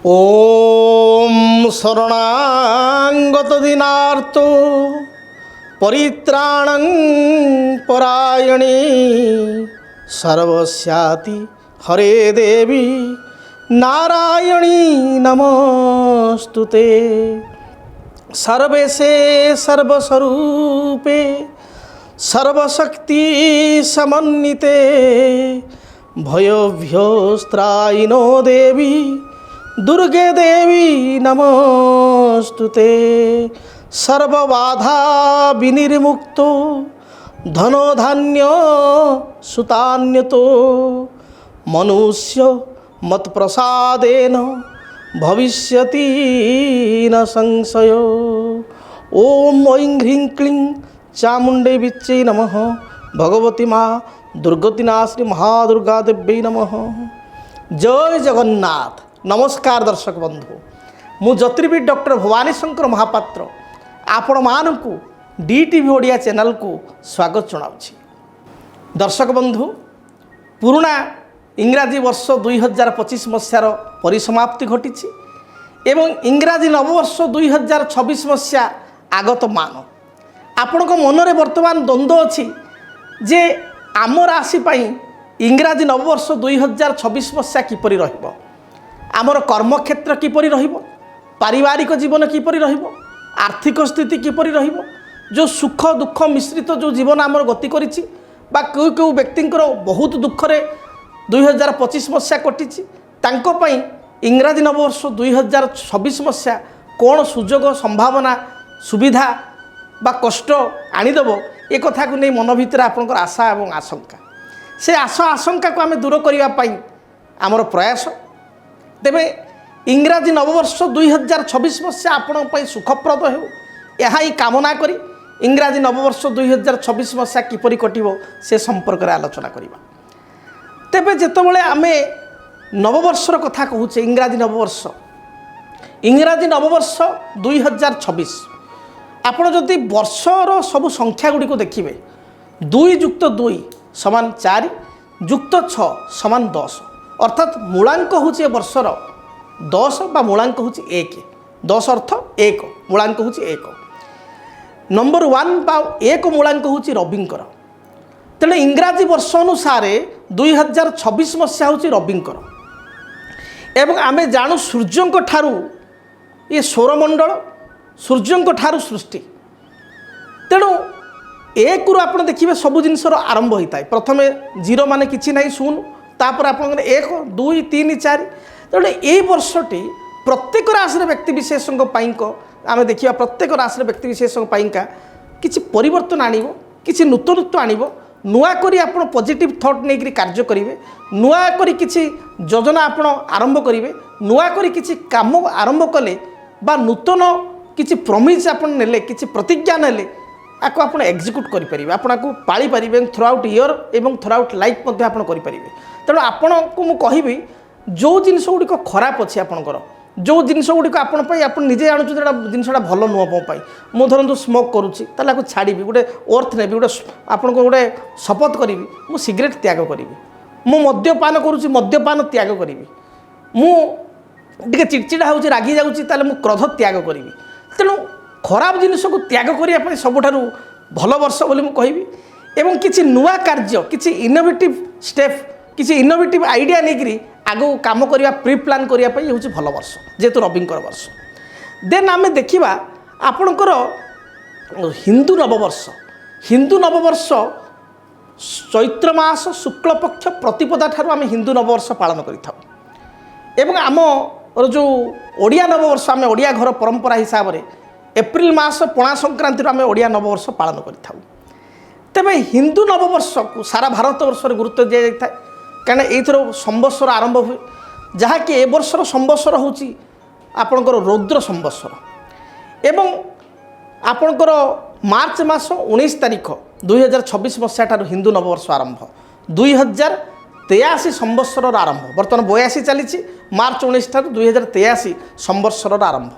ওম শরণাগত দীনার্ত পরিত্রাণং পরায়ণে সর্বস্যাতি হরে দেবী নারায়ণী নমস্তুতে। সর্বেশে সর্বস্বরূপে সর্বশক্তি সমন্বিতে ভয়ভ্যস্ত্রায়িনো দেবী দুর্গে দেবী নমস্তুতে। সর্ববাধা বিনির্মুক্ত ধনধান্য সুতান্যত মনুষ্য মৎপ্রসাদেন ভবিষ্যতি ন সংশয়। ওম ঐং হ্রিং ক্লিং চামুণ্ডে বিচ্চে নমঃ। ভগবতী মা দুর্গতিনাশ্রী মহাদুর্গা দেব্যై নমঃ। জয় জগন্নাথ। নমস্কার দর্শক বন্ধু, মু জ্যোতির্বিদ ডক্টর ভବାନୀ ଶଙ୍କର ମହାପାତ୍ର ଆପଣମାନଙ୍କୁ DTV ଓଡ଼ିଆ ଚ୍ୟାନେଲକୁ ସ୍ୱାଗତ ଜଣାଉଛି। ଦର୍ଶକ ବନ୍ଧୁ, ପୁରୁଣା ଇଂରାଜୀ ବର୍ଷ 2025 ମସିହାର ପରିସମାପ୍ତି ଘଟିଛି ଏବଂ ଇଂରାଜୀ ନବବର୍ଷ 2026 ମସିହା ଆଗତ ମାନ। ଆପଣଙ୍କ ମନରେ ବର୍ତ୍ତମାନ ଦ୍ୱନ୍ଦ୍ୱ ଅଛି ଯେ ଆମ ରାଶି ପାଇଁ ଇଂରାଜୀ ନବବର୍ଷ 2026 ମସିହା କିପରି ରହିବ, ଆମର କର୍ମକ୍ଷେତ୍ର କିପରି ରହିବ, ପାରିବାରିକ ଜୀବନ କିପରି ରହିବ, ଆର୍ଥିକ ସ୍ଥିତି କିପରି ରହିବ। ଯେଉଁ ସୁଖ ଦୁଃଖ ମିଶ୍ରିତ ଯେଉଁ ଜୀବନ ଆମର ଗତି କରିଛି ବା କେଉଁ କେଉଁ ବ୍ୟକ୍ତିଙ୍କର ବହୁତ ଦୁଃଖରେ 2025 ମସିହା କଟିଛି, ତାଙ୍କ ପାଇଁ ଇଂରାଜୀ ନବବର୍ଷ 2026 ମସିହା କ'ଣ ସୁଯୋଗ ସମ୍ଭାବନା ସୁବିଧା ବା କଷ୍ଟ ଆଣିଦେବ, ଏ କଥାକୁ ନେଇ ମନ ଭିତରେ ଆପଣଙ୍କର ଆଶା ଏବଂ ଆଶଙ୍କା। ସେ ଆଶା ଆଶଙ୍କାକୁ ଆମେ ଦୂର କରିବା ପାଇଁ ଆମର ପ୍ରୟାସ। ତେବେ ଇଂରାଜୀ ନବବର୍ଷ 2026 ମସିହା ଆପଣଙ୍କ ପାଇଁ ସୁଖପ୍ରଦ ହେଉ, ଏହା ହିଁ କାମନା କରି ଇଂରାଜୀ ନବବର୍ଷ 2026 ମସିହା କିପରି କଟିବ ସେ ସମ୍ପର୍କରେ ଆଲୋଚନା କରିବା। ତେବେ ଯେତେବେଳେ ଆମେ ନବବର୍ଷର କଥା କହୁଛେ, ଇଂରାଜୀ ନବବର୍ଷ 2026, ଆପଣ ଯଦି ବର୍ଷର ସବୁ ସଂଖ୍ୟା ଗୁଡ଼ିକୁ ଦେଖିବେ, 2 + 2 = 4 + 6 = 10, ଅର୍ଥାତ୍ ମୂଳାଙ୍କ ହେଉଛି ଏ ବର୍ଷର 10 ବା ମୂଳାଙ୍କ ହେଉଛି 1। 10 ଅର୍ଥ 1, ମୂଳାଙ୍କ ହେଉଛି 1। ନମ୍ବର 1 ବା 1 ମୂଳାଙ୍କ ହେଉଛି ରବିଙ୍କର। ତେଣୁ ଇଂରାଜୀ ବର୍ଷ ଅନୁସାରେ 2026 ମସିହା ହେଉଛି ରବିଙ୍କର। ଏବଂ ଆମେ ଜାଣୁ ସୂର୍ଯ୍ୟଙ୍କ ଠାରୁ ଏ ସୌରମଣ୍ଡଳ, ସୂର୍ଯ୍ୟଙ୍କ ଠାରୁ ସୃଷ୍ଟି। ତେଣୁ 1ରୁ ଆପଣ ଦେଖିବେ ସବୁ ଜିନିଷର ଆରମ୍ଭ ହୋଇଥାଏ। ପ୍ରଥମେ 0 ମାନେ କିଛି ନାହିଁ, 0, ତାପରେ ଆପଣଙ୍କର 1, 2, 3, 4। ତେଣୁ ଏଇ ବର୍ଷଟି ପ୍ରତ୍ୟେକ ରାଶିର ବ୍ୟକ୍ତିବିଶେଷଙ୍କ ପାଇଁକ ଆମେ ଦେଖିବା, ପ୍ରତ୍ୟେକ ରାଶିର ବ୍ୟକ୍ତିବିଶେଷଙ୍କ ପାଇଁକା କିଛି ପରିବର୍ତ୍ତନ ଆଣିବ, କିଛି ନୂତନତ୍ୱ ଆଣିବ। ନୂଆ କରି ଆପଣ ପଜିଟିଭ୍ ଥଟ୍ ନେଇକରି କାର୍ଯ୍ୟ କରିବେ, ନୂଆ କରି କିଛି ଯୋଜନା ଆପଣ ଆରମ୍ଭ କରିବେ, ନୂଆ କରି କିଛି କାମ ଆରମ୍ଭ କଲେ ବା ନୂତନ କିଛି ପ୍ରମିସ୍ ଆପଣ ନେଲେ, କିଛି ପ୍ରତିଜ୍ଞା ନେଲେ, ଆକୁ ଆପଣ ଏକ୍ଜିକ୍ୟୁଟ୍ କରିପାରିବେ, ଆପଣଙ୍କୁ ପାଳିପାରିବେ ଥ୍ରୁ ଆଉଟ୍ ଇୟର୍ ଏବଂ ଥ୍ରୁ ଆଉଟ୍ ଲାଇଫ୍ ମଧ୍ୟ ଆପଣ କରିପାରିବେ। ତେଣୁ ଆପଣଙ୍କୁ ମୁଁ କହିବି, ଯେଉଁ ଜିନିଷ ଗୁଡ଼ିକ ଖରାପ ଅଛି ଆପଣଙ୍କର, ଯେଉଁ ଜିନିଷ ଗୁଡ଼ିକ ଆପଣ ପାଇଁ ଆପଣ ନିଜେ ଜାଣୁଛନ୍ତି ଏଇଟା ଜିନିଷଟା ଭଲ ନୁହଁ ମୋ ପାଇଁ, ମୁଁ ଧରନ୍ତୁ ସ୍ମୋକ୍ କରୁଛି, ତାହେଲେ ଆକୁ ଛାଡ଼ିବି, ଗୋଟେ ଓର୍ଥ ନେବି, ଆପଣଙ୍କୁ ଗୋଟେ ଶପଥ କରିବି, ମୁଁ ସିଗାରେଟ୍ ତ୍ୟାଗ କରିବି। ମୁଁ ମଦ୍ୟପାନ କରୁଛି, ମଦ୍ୟପାନ ତ୍ୟାଗ କରିବି। ମୁଁ ଟିକେ ଚିଡ଼ଚିଡ଼ା ହେଉଛି, ରାଗି ଯାଉଛି, ତାହେଲେ ମୁଁ କ୍ରୋଧ ତ୍ୟାଗ କରିବି। ତେଣୁ ଖରାପ ଜିନିଷକୁ ତ୍ୟାଗ କରିବା ପାଇଁ ସବୁଠାରୁ ଭଲ ବର୍ଷ ବୋଲି ମୁଁ କହିବି। ଏବଂ କିଛି ନୂଆ କାର୍ଯ୍ୟ, କିଛି ଇନୋଭେଟିଭ୍ ଷ୍ଟେପ୍, କିଛି ଇନୋଭେଟିଭ୍ ଆଇଡ଼ିଆ ନେଇକରି ଆଗକୁ କାମ କରିବା, ପ୍ରି ପ୍ଲାନ୍ କରିବା ପାଇଁ ହେଉଛି ଭଲ ବର୍ଷ, ଯେହେତୁ ରବିଙ୍କର ବର୍ଷ। ଦେନ୍ ଆମେ ଦେଖିବା ଆପଣଙ୍କର ହିନ୍ଦୁ ନବବର୍ଷ। ହିନ୍ଦୁ ନବବର୍ଷ ଚୈତ୍ର ମାସ ଶୁକ୍ଳପକ୍ଷ ପ୍ରତିପଦା ଠାରୁ ଆମେ ହିନ୍ଦୁ ନବବର୍ଷ ପାଳନ କରିଥାଉ। ଏବଂ ଆମର ଯେଉଁ ଓଡ଼ିଆ ନବବର୍ଷ, ଆମେ ଓଡ଼ିଆ ଘର ପରମ୍ପରା ହିସାବରେ ଏପ୍ରିଲ ମାସ ପଣା ସଂକ୍ରାନ୍ତିରୁ ଆମେ ଓଡ଼ିଆ ନବବର୍ଷ ପାଳନ କରିଥାଉ। ତେବେ ହିନ୍ଦୁ ନବବର୍ଷକୁ ସାରା ଭାରତବର୍ଷରେ ଗୁରୁତ୍ୱ ଦିଆଯାଇଥାଏ, କାରଣ ଏଇଥର ସମ୍ବତ୍ସର ଆରମ୍ଭ ହୁଏ, ଯାହାକି ଏ ବର୍ଷର ସମ୍ବତ୍ସର ହେଉଛି ଆପଣଙ୍କର ରୌଦ୍ର ସମ୍ବତ୍ସର। ଏବଂ ଆପଣଙ୍କର ମାର୍ଚ୍ଚ ମାସ 19 ତାରିଖ 2026 ମସିହା ଠାରୁ ହିନ୍ଦୁ ନବବର୍ଷ ଆରମ୍ଭ, 2083 ସମ୍ବତ୍ସରର ଆରମ୍ଭ। ବର୍ତ୍ତମାନ 82 ଚାଲିଛି, ମାର୍ଚ୍ଚ 19 ଠାରୁ 2083 ସମ୍ବତ୍ସରର ଆରମ୍ଭ।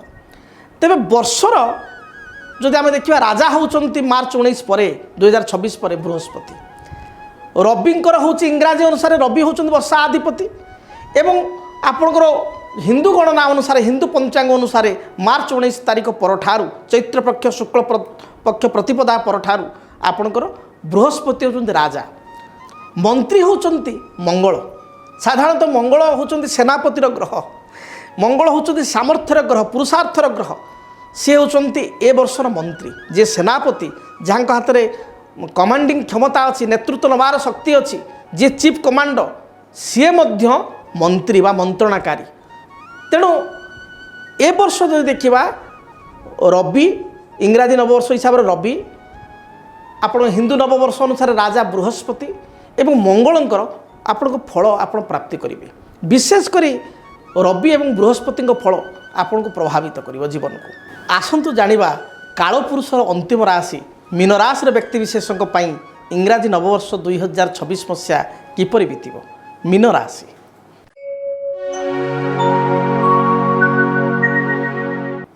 ତେବେ ବର୍ଷର ଯଦି ଆମେ ଦେଖିବା, ରାଜା ହେଉଛନ୍ତି ମାର୍ଚ୍ଚ 19 ପରେ 2026 ପରେ ବୃହସ୍ପତି। ରବିଙ୍କର ହେଉଛି ଇଂରାଜୀ ଅନୁସାରେ ରବି ହେଉଛନ୍ତି ବର୍ଷା ଅଧିପତି ଏବଂ ଆପଣଙ୍କର हिंदू गणना अनुसार हिंदू पंचांग अनुसार मार्च 19 तारिख परठारु चैत्र पक्ष शुक्ल पक्ष प्रतिपदा परठारु आपणकर बृहस्पति होचंती राजा मंत्री होचंती मंगल साधारणतः मंगल होचंती सेनापतिर ग्रह मंगल होचंती सामर्थ्यर ग्रह पुरुषार्थर ग्रह सी होचंती ए वर्षर मंत्री जे सेनापति जहाँ हाथ में कमांडिंग क्षमता अच्छी नेतृत्व नबार शक्ति अच्छी जे चीफ कमांडर सी मध्य मंत्री बा मंत्रणाकारी तेणु ए वर्ष जो देखा रवि इंग्राजी नववर्ष हिसाब से रवि आप हिंदू नववर्ष अनुसार राजा बृहस्पति एवं मंगलंकर आपण फल आप प्राप्ति करेंगे विशेषकर रवि एवं बृहस्पति फल आपन को प्रभावित कर जीवन को आसतु जाना कालपुरुषर अंतिम राशि मीन राशि व्यक्तिविशेषों इंग्राजी नववर्ष 2026 मसीहा किपरि बीतब मीन राशि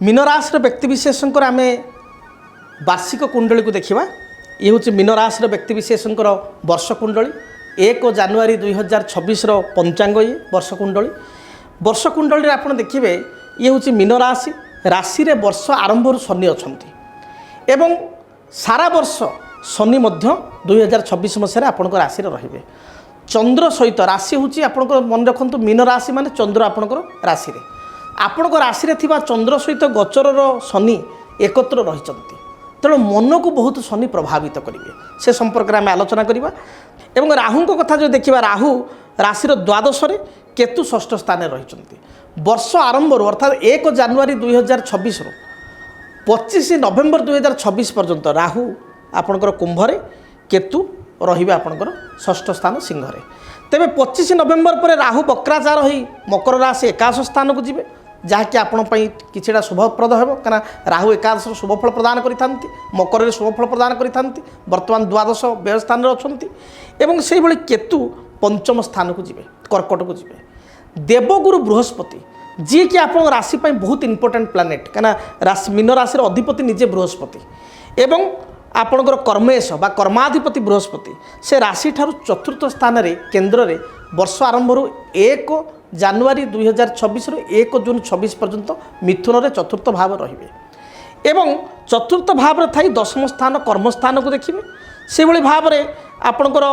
मीन राशि व्यक्तिविशेषों आम वार्षिक कुंडली को देखा ये हूँ मीन राशि व्यक्तिविशेषों वर्ष कुंडली 1 जानुआरी 2026 पंचांग ये वर्ष कुंडली आप देखिए ये हूँ मीन राशि राशि रे वर्ष आरंभ शनि अच्छा एवं सारा वर्ष शनि मध्य 2026 मसीह आपण राशि रे चंद्र सहित राशि हूँ आपंकर मन रखु मीन राशि मान चंद्र आपंकर राशि रे आपण राशि थिबा चंद्र सहित गोचर शनि एकत्र रही तेणु मन को बहुत शनि प्रभावित करेंगे से संपर्क में आम आलोचना करवा एवं राहु कथा जो देखा राहु राशि द्वादश केतु षष्ठ स्थान रही वर्ष आरंभ अर्थात 1 जानुआरी 2026 25 नवेम्बर 2026 पर्यंत राहु आपणकर कुंभरे केतु रहिबे आपणकर षष्ठ स्थान सिंहरे तेबे 25 नवेम्बर पर राहु वक्राचार होई मकर राशि एकादश स्थान को जिबे जहाँकि आपण किछिटा शुभप्रद हेबो काना राहु एकादश शुभफल प्रदान करिथांती मकर रे शुभफल प्रदान करिथांती वर्तमान द्वादश व्यय स्थान रे अछंती एवं सेहि भली केतु पंचम स्थान को जिबे कर्कट को जिबे देवगुरु बृहस्पति जी कि आप राशि बहुत इंपोर्टेंट प्लानेट कहीं राशि मीन राशि अधिपति निजे बृहस्पति एवं आपणकर कर्मेश बा कर्माधिपति बृहस्पति से राशि ठारू चतुर्थ स्थान रे केन्द्र रे वर्ष आरंभ 1 जानुआरी 2026 1 जून 26 पर्यंत मिथुन रे चतुर्थ भाव रहिबे एवं चतुर्थ भाव थी दशम स्थान कर्मस्थान को देखिए से भली भाव में आपणकर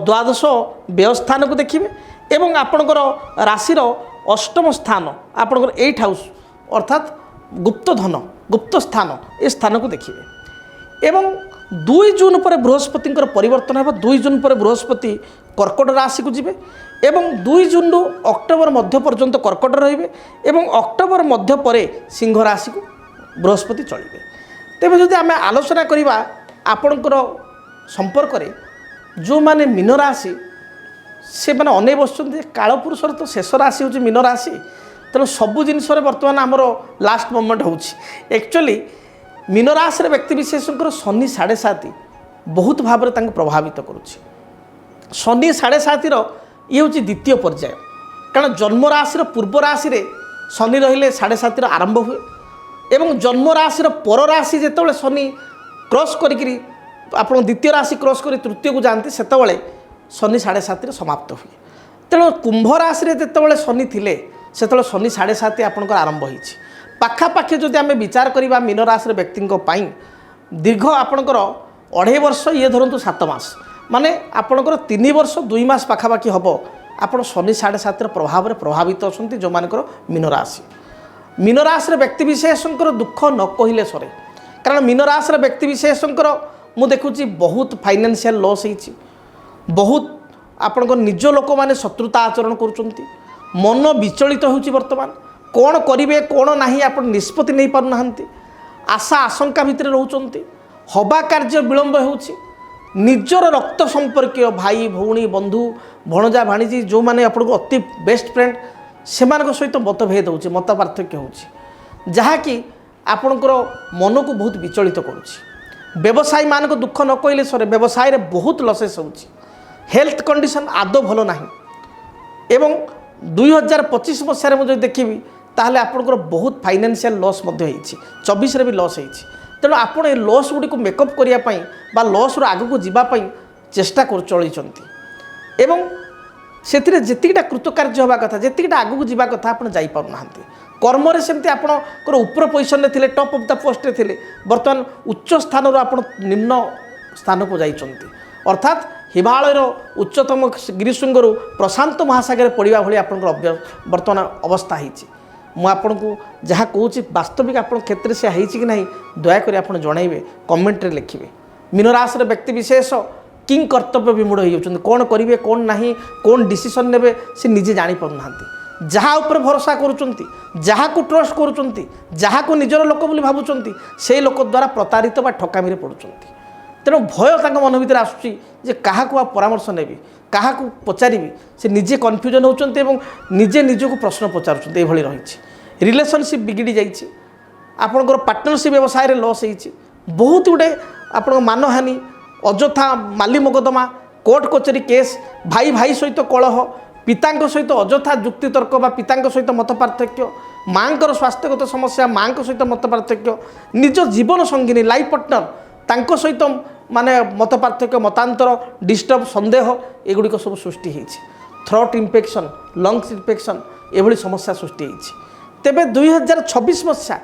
द्वादश व्यय स्थान को देखिए एवं आपणकर राशिर अष्टम स्थान आपणकर 8 हाउस अर्थात गुप्त धन गुप्त स्थान ए स्थान को देखिए एवं 2 जून पर बृहस्पति परिवर्तन है 2 जून पर बृहस्पति कर्कट राशि को जिबे एवं 2 जून रु अक्टोबर मध्य पर्यंत कर्कट रहिबे एवं अक्टोबर मध्य पर सिंह राशि को बृहस्पति चलिबे तेबे जदि आमे आलोचना करिबा आपणकर संपर्क रे जो माने मीन राशि से मैंने अने बस कालपुरुषर तो शेष राशि हूँ मीन राशि तेणु सबू जिनस बर्तमान आमर लास्ट मोमेंट हो एक्चुअली मीन राशि व्यक्तिविशेषकर शनि 7.5 बहुत भाव में प्रभावित करुच्ची शनि 7.5 ये हूँ द्वितीय पर्याय कारण जन्म राशि पूर्व राशि रे शनि रहिले 7.5 आरंभ हुए एवं जन्म राशि पर राशि जिते शनि क्रॉस करी आप द्वितीय राशि क्रॉस कर तृतीय को जाती से शनि 7.5 समाप्त हुए तेणु कुंभ राशि जिते शनि थिले से शनि 7.5 आपंकर आरंभ होती पाखापाखि जदि आम विचार करवा मीन राशि व्यक्ति दीर्घ आपणकर 2.5 वर्ष ये धरतु 7 मास माने आपणकर 3 वर्ष 2 मास पाखापाखि हम आप शनि 7.5 प्रभाव में प्रभावित अच्छा जो मानकर मीन राशि व्यक्तिविशेषकर दुख न कहले सरे कारण मीन राशि व्यक्तिविशेषकर मु देखुची बहुत फाइनेंशियल लॉस होती बहुत आपंक निज लोक मैंने शत्रुता आचरण करुँच मन विचलित होची वर्तमान कौन करेंगे कौन ना आप निष्पत्ति नहीं पार ना आशा आशंका भितर रोच हवा कार्य विलंब हो निजर रक्त संपर्कीय भाई भौणी बंधु भणजा भाणीजी जो मैंने आपको अति बेस्ट फ्रेंड से सहित मतभेद हो मत पार्थक्य हो जहाँकि आपणकर मन को बहुत विचलित करुच्ची व्यवसायी मान दुख न कहले सरे व्यवसाय रे बहुत लसेस हो हेल्थ कंडीशन आदौ भल ना एवं 2025 मसीह मुझे देखी ताहले आपनकर बहुत फाइनेंशियल लॉस होती 24 भी लॉस होती तेणु आपड़ लॉस गुड़ी को मेकअप करने लॉस रू आग को जीवाई चेष्टा कर चलती एवं ସେଥିରେ ଯେତିକିଟା କୃତକାର୍ଯ୍ୟ ହେବା କଥା ଯେତିକିଟା ଆଗକୁ ଯିବା କଥା ଆପଣ ଯାଇପାରୁନାହାନ୍ତି। କର୍ମରେ ସେମିତି ଆପଣଙ୍କର ଉପର ପୋଜିସନରେ ଥିଲେ, ଟପ୍ ଅଫ୍ ଦ ପୋଷ୍ଟରେ ଥିଲେ, ବର୍ତ୍ତମାନ ଉଚ୍ଚ ସ୍ଥାନରୁ ଆପଣ ନିମ୍ନ ସ୍ଥାନକୁ ଯାଇଛନ୍ତି। ଅର୍ଥାତ୍ ହିମାଳୟର ଉଚ୍ଚତମ ଗିରିଶୃଙ୍ଗରୁ ପ୍ରଶାନ୍ତ ମହାସାଗରରେ ପଡ଼ିବା ଭଳି ଆପଣଙ୍କର ବର୍ତ୍ତମାନ ଅବସ୍ଥା ହେଇଛି। ମୁଁ ଆପଣଙ୍କୁ ଯାହା କହୁଛି ବାସ୍ତବିକ ଆପଣଙ୍କ କ୍ଷେତ୍ରରେ ସେ ହେଇଛି କି ନାହିଁ ଦୟାକରି ଆପଣ ଜଣାଇବେ, କମେଣ୍ଟରେ ଲେଖିବେ। ମୀନ ରାଶିର ବ୍ୟକ୍ତିବିଶେଷ କିଂ କର୍ତ୍ତବ୍ୟ ବିମୂଢ଼ ହୋଇଯାଉଛନ୍ତି। କ'ଣ କରିବେ କ'ଣ ନାହିଁ, କ'ଣ ଡିସିସନ୍ ନେବେ ସେ ନିଜେ ଜାଣିପାରୁନାହାନ୍ତି। ଯାହା ଉପରେ ଭରସା କରୁଛନ୍ତି, ଯାହାକୁ ଟ୍ରଷ୍ଟ କରୁଛନ୍ତି, ଯାହାକୁ ନିଜର ଲୋକ ବୋଲି ଭାବୁଛନ୍ତି, ସେଇ ଲୋକ ଦ୍ୱାରା ପ୍ରତାରିତ ବା ଠକାମିରେ ପଡ଼ୁଛନ୍ତି। ତେଣୁ ଭୟ ତାଙ୍କ ମନ ଭିତରେ ଆସୁଛି ଯେ କାହାକୁ ଆଉ ପରାମର୍ଶ ନେବି, କାହାକୁ ପଚାରିବି। ସେ ନିଜେ କନଫ୍ୟୁଜନ୍ ହେଉଛନ୍ତି ଏବଂ ନିଜେ ନିଜକୁ ପ୍ରଶ୍ନ ପଚାରୁଛନ୍ତି। ଏଇଭଳି ରହିଛି। ରିଲେସନସିପ୍ ବିଗିଡ଼ି ଯାଇଛି, ଆପଣଙ୍କର ପାର୍ଟନରସିପ୍ ବ୍ୟବସାୟରେ ଲସ୍ ହେଇଛି, ବହୁତ ଗୁଡ଼ିଏ ଆପଣଙ୍କ ମାନହାନି, ଅଯଥା ମାଲି ମକଦ୍ଦମା, କୋର୍ଟ କଚେରୀ କେସ୍, ଭାଇ ଭାଇ ସହିତ କଳହ, ପିତାଙ୍କ ସହିତ ଅଯଥା ଯୁକ୍ତିତର୍କ ବା ପିତାଙ୍କ ସହିତ ମତ ପାର୍ଥକ୍ୟ, ମାଆଙ୍କର ସ୍ୱାସ୍ଥ୍ୟଗତ ସମସ୍ୟା, ମାଆଙ୍କ ସହିତ ମତ ପାର୍ଥକ୍ୟ, ନିଜ ଜୀବନ ସଙ୍ଗିନୀ ଲାଇଫ୍ ପାର୍ଟନର ତାଙ୍କ ସହିତ ମାନେ ମତ ପାର୍ଥକ୍ୟ, ମତାନ୍ତର, ଡିଷ୍ଟର୍ବ, ସନ୍ଦେହ ଏଗୁଡ଼ିକ ସବୁ ସୃଷ୍ଟି ହେଇଛି। ଥ୍ରୋଟ୍ ଇନଫେକ୍ସନ୍, ଲଙ୍ଗସ୍ ଇନଫେକ୍ସନ୍ ଏଭଳି ସମସ୍ୟା ସୃଷ୍ଟି ହେଇଛି। ତେବେ 2026 ମସିହା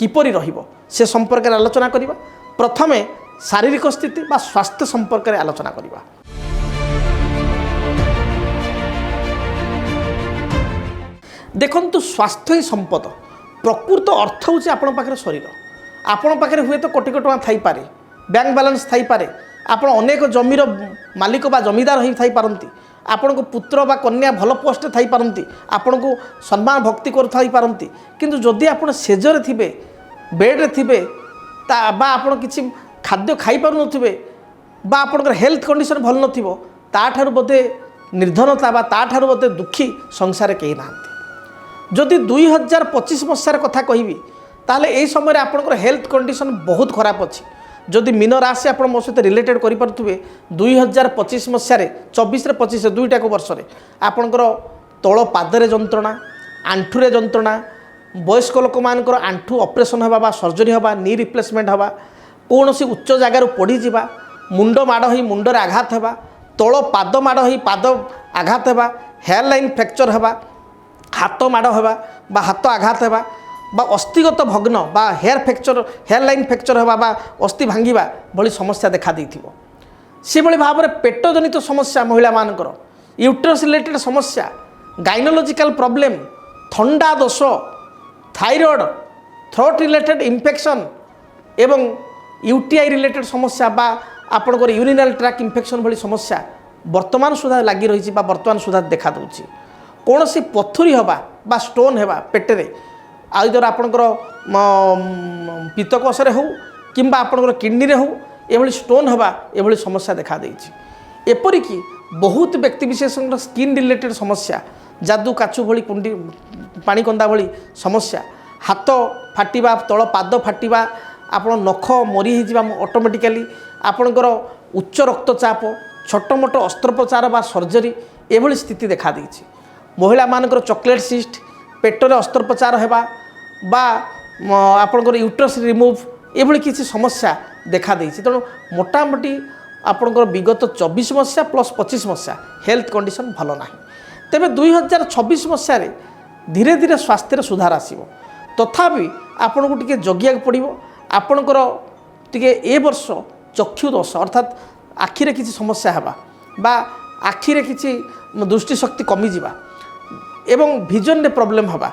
କିପରି ରହିବ ସେ ସମ୍ପର୍କରେ ଆଲୋଚନା କରିବା। ପ୍ରଥମେ ଶାରୀରିକ ସ୍ଥିତି ବା ସ୍ୱାସ୍ଥ୍ୟ ସମ୍ପର୍କରେ ଆଲୋଚନା କରିବା। ଦେଖନ୍ତୁ, ସ୍ୱାସ୍ଥ୍ୟ ହିଁ ସମ୍ପଦ। ପ୍ରକୃତ ଅର୍ଥ ହେଉଛି ଆପଣଙ୍କ ପାଖରେ ଶରୀର। ଆପଣଙ୍କ ପାଖରେ ହୁଏତ କୋଟି କୋଟି ଟଙ୍କା ଥାଇପାରେ, ବ୍ୟାଙ୍କ ବାଲାନ୍ସ ଥାଇପାରେ, ଆପଣ ଅନେକ ଜମିର ମାଲିକ ବା ଜମିଦାର ହୋଇଥାଇପାରନ୍ତି, ଆପଣଙ୍କ ପୁତ୍ର ବା କନ୍ୟା ଭଲ ପୋଷ୍ଟରେ ଥାଇପାରନ୍ତି, ଆପଣଙ୍କୁ ସମ୍ମାନ ଭକ୍ତି କରୁଥାଇପାରନ୍ତି, କିନ୍ତୁ ଯଦି ଆପଣ ସେଜରେ ଥିବେ, ବେଡ଼୍ରେ ଥିବେ, ବା ଆପଣ କିଛି ଖାଦ୍ୟ ଖାଇପାରୁନଥିବେ, ବା ଆପଣଙ୍କର ହେଲ୍ଥ କଣ୍ଡିସନ୍ ଭଲ ନଥିବ, ତାଠାରୁ ବୋଧେ ନିର୍ଧନତା ବା ତାଠାରୁ ବୋଧେ ଦୁଃଖୀ ସଂସାରରେ କେହି ନାହାନ୍ତି। ଯଦି 2025 ମସିହାର କଥା କହିବି ତାହେଲେ ଏହି ସମୟରେ ଆପଣଙ୍କର ହେଲ୍ଥ କଣ୍ଡିସନ୍ ବହୁତ ଖରାପ ଅଛି। ଯଦି ମୀନ ରାଶି ଆପଣ ମୋ ସହିତ ରିଲେଟେଡ୍ କରିପାରୁଥିବେ, 2025 ମସିହାରେ 24ରେ 25 ଦୁଇଟାକୁ ବର୍ଷରେ ଆପଣଙ୍କର ତଳ ପାଦରେ ଯନ୍ତ୍ରଣା, ଆଣ୍ଠୁରେ ଯନ୍ତ୍ରଣା, ବୟସ୍କ ଲୋକମାନଙ୍କର ଆଣ୍ଠୁ ଅପରେସନ୍ ହେବା ବା ସର୍ଜରୀ ହେବା, ନି ରିପ୍ଲେସମେଣ୍ଟ ହେବା, କୌଣସି ଉଚ୍ଚ ଜାଗାରୁ ପଡ଼ିଯିବା, ମୁଣ୍ଡ ମାଡ଼ ହୋଇ ମୁଣ୍ଡରେ ଆଘାତ ହେବା, ତଳ ପାଦ ମାଡ଼ ହୋଇ ପାଦ ଆଘାତ ହେବା, ହେୟାର ଲାଇନ୍ ଫ୍ରାକ୍ଚର ହେବା, ହାତ ମାଡ଼ ହେବା ବା ହାତ ଆଘାତ ହେବା, বা অস্থিগত ভগ্ন বা হেয়ার ফ্রাকচর, হেয়ার লাইন ফ্রাকচর হওয়া বা অস্থি ভাঙ্গিবা ভଳି সমস্যা দেখা ଦେଇଥିବ। ସେଭଳି ଭାବରେ ପେଟଜନିତ ସମସ୍ୟା ମହିଳାମାନଙ୍କର, ୟୁଟ୍ରସ୍ ରିଲେଟେଡ୍ ସମସ୍ୟା, ଗାଇନୋଲୋଜିକାଲ୍ ପ୍ରୋବ୍ଲେମ୍, ଥଣ୍ଡା ଦୋଷ, ଥାଇରଏଡ଼୍, ଥ୍ରୋଟ୍ ରିଲେଟେଡ୍ ଇନଫେକ୍ସନ୍ ଏବଂ ୟୁଟିଆଇ ରିଲେଟେଡ୍ ସମସ୍ୟା ବା ଆପଣଙ୍କର ୟୁରିନାଲ୍ ଟ୍ରାକ୍ ଇନଫେକ୍ସନ୍ ଭଳି ସମସ୍ୟା ବର୍ତ୍ତମାନ ସୁଦ୍ଧା ଲାଗି ରହିଛି ବା ବର୍ତ୍ତମାନ ସୁଦ୍ଧା ଦେଖା ଦେଉଛି। କୌଣସି ପଥୁରୀ ହେବା ବା ଷ୍ଟୋନ୍ ହେବା ପେଟରେ, ଆଇଦର ଆପଣଙ୍କର ପିତ୍ତକୋଷରେ ହେଉ କିମ୍ବା ଆପଣଙ୍କର କିଡ଼ନୀରେ ହେଉ, ଏଭଳି ଷ୍ଟୋନ୍ ହେବା ଏଭଳି ସମସ୍ୟା ଦେଖା ଦେଇଛି। ଏପରିକି ବହୁତ ବ୍ୟକ୍ତିବିଶେଷଙ୍କର ସ୍କିନ୍ ରିଲେଟେଡ୍ ସମସ୍ୟା, ଯାଦୁ କାଛୁ ଭଳି କୁଣ୍ଡି ପାଣିକନ୍ଦା ଭଳି ସମସ୍ୟା, ହାତ ଫାଟିବା, ତଳ ପାଦ ଫାଟିବା, ଆପଣ ନଖ ମରି ହେଇଯିବା ଅଟୋମେଟିକାଲି, ଆପଣଙ୍କର ଉଚ୍ଚ ରକ୍ତଚାପ, ଛୋଟ ମୋଟ ଅସ୍ତ୍ରୋପଚାର ବା ସର୍ଜରୀ ଏଭଳି ସ୍ଥିତି ଦେଖା ଦେଇଛି। ମହିଳାମାନଙ୍କର ଚକୋଲେଟ୍ ସିଷ୍ଟ, ପେଟରେ ଅସ୍ତ୍ରୋପଚାର ହେବା বা ଆପଣଙ୍କର ୟୁଟ୍ରସ୍ ରିମୁଭ୍ ଏଭଳି କିଛି ସମସ୍ୟା ଦେଖା ଦେଇଛି। ତେଣୁ ମୋଟାମୋଟି ଆପଣଙ୍କର ବିଗତ 24 ମସିହା ପ୍ଲସ୍ 25 ମସିହା ହେଲ୍ଥ କଣ୍ଡିସନ୍ ଭଲ ନାହିଁ। ତେବେ 2026 ମସିହାରେ ଧୀରେ ଧୀରେ ସ୍ୱାସ୍ଥ୍ୟରେ ସୁଧାର ଆସିବ। ତଥାପି ଆପଣଙ୍କୁ ଟିକେ ଜଗିବାକୁ ପଡ଼ିବ। ଆପଣଙ୍କର ଟିକେ ଏ ବର୍ଷ ଚକ୍ଷୁ ଦୋଷ ଅର୍ଥାତ୍ ଆଖିରେ କିଛି ସମସ୍ୟା ହେବା ବା ଆଖିରେ କିଛି ଦୃଷ୍ଟିଶକ୍ତି କମିଯିବା ଏବଂ ଭିଜନରେ ପ୍ରୋବ୍ଲେମ୍ ହେବା,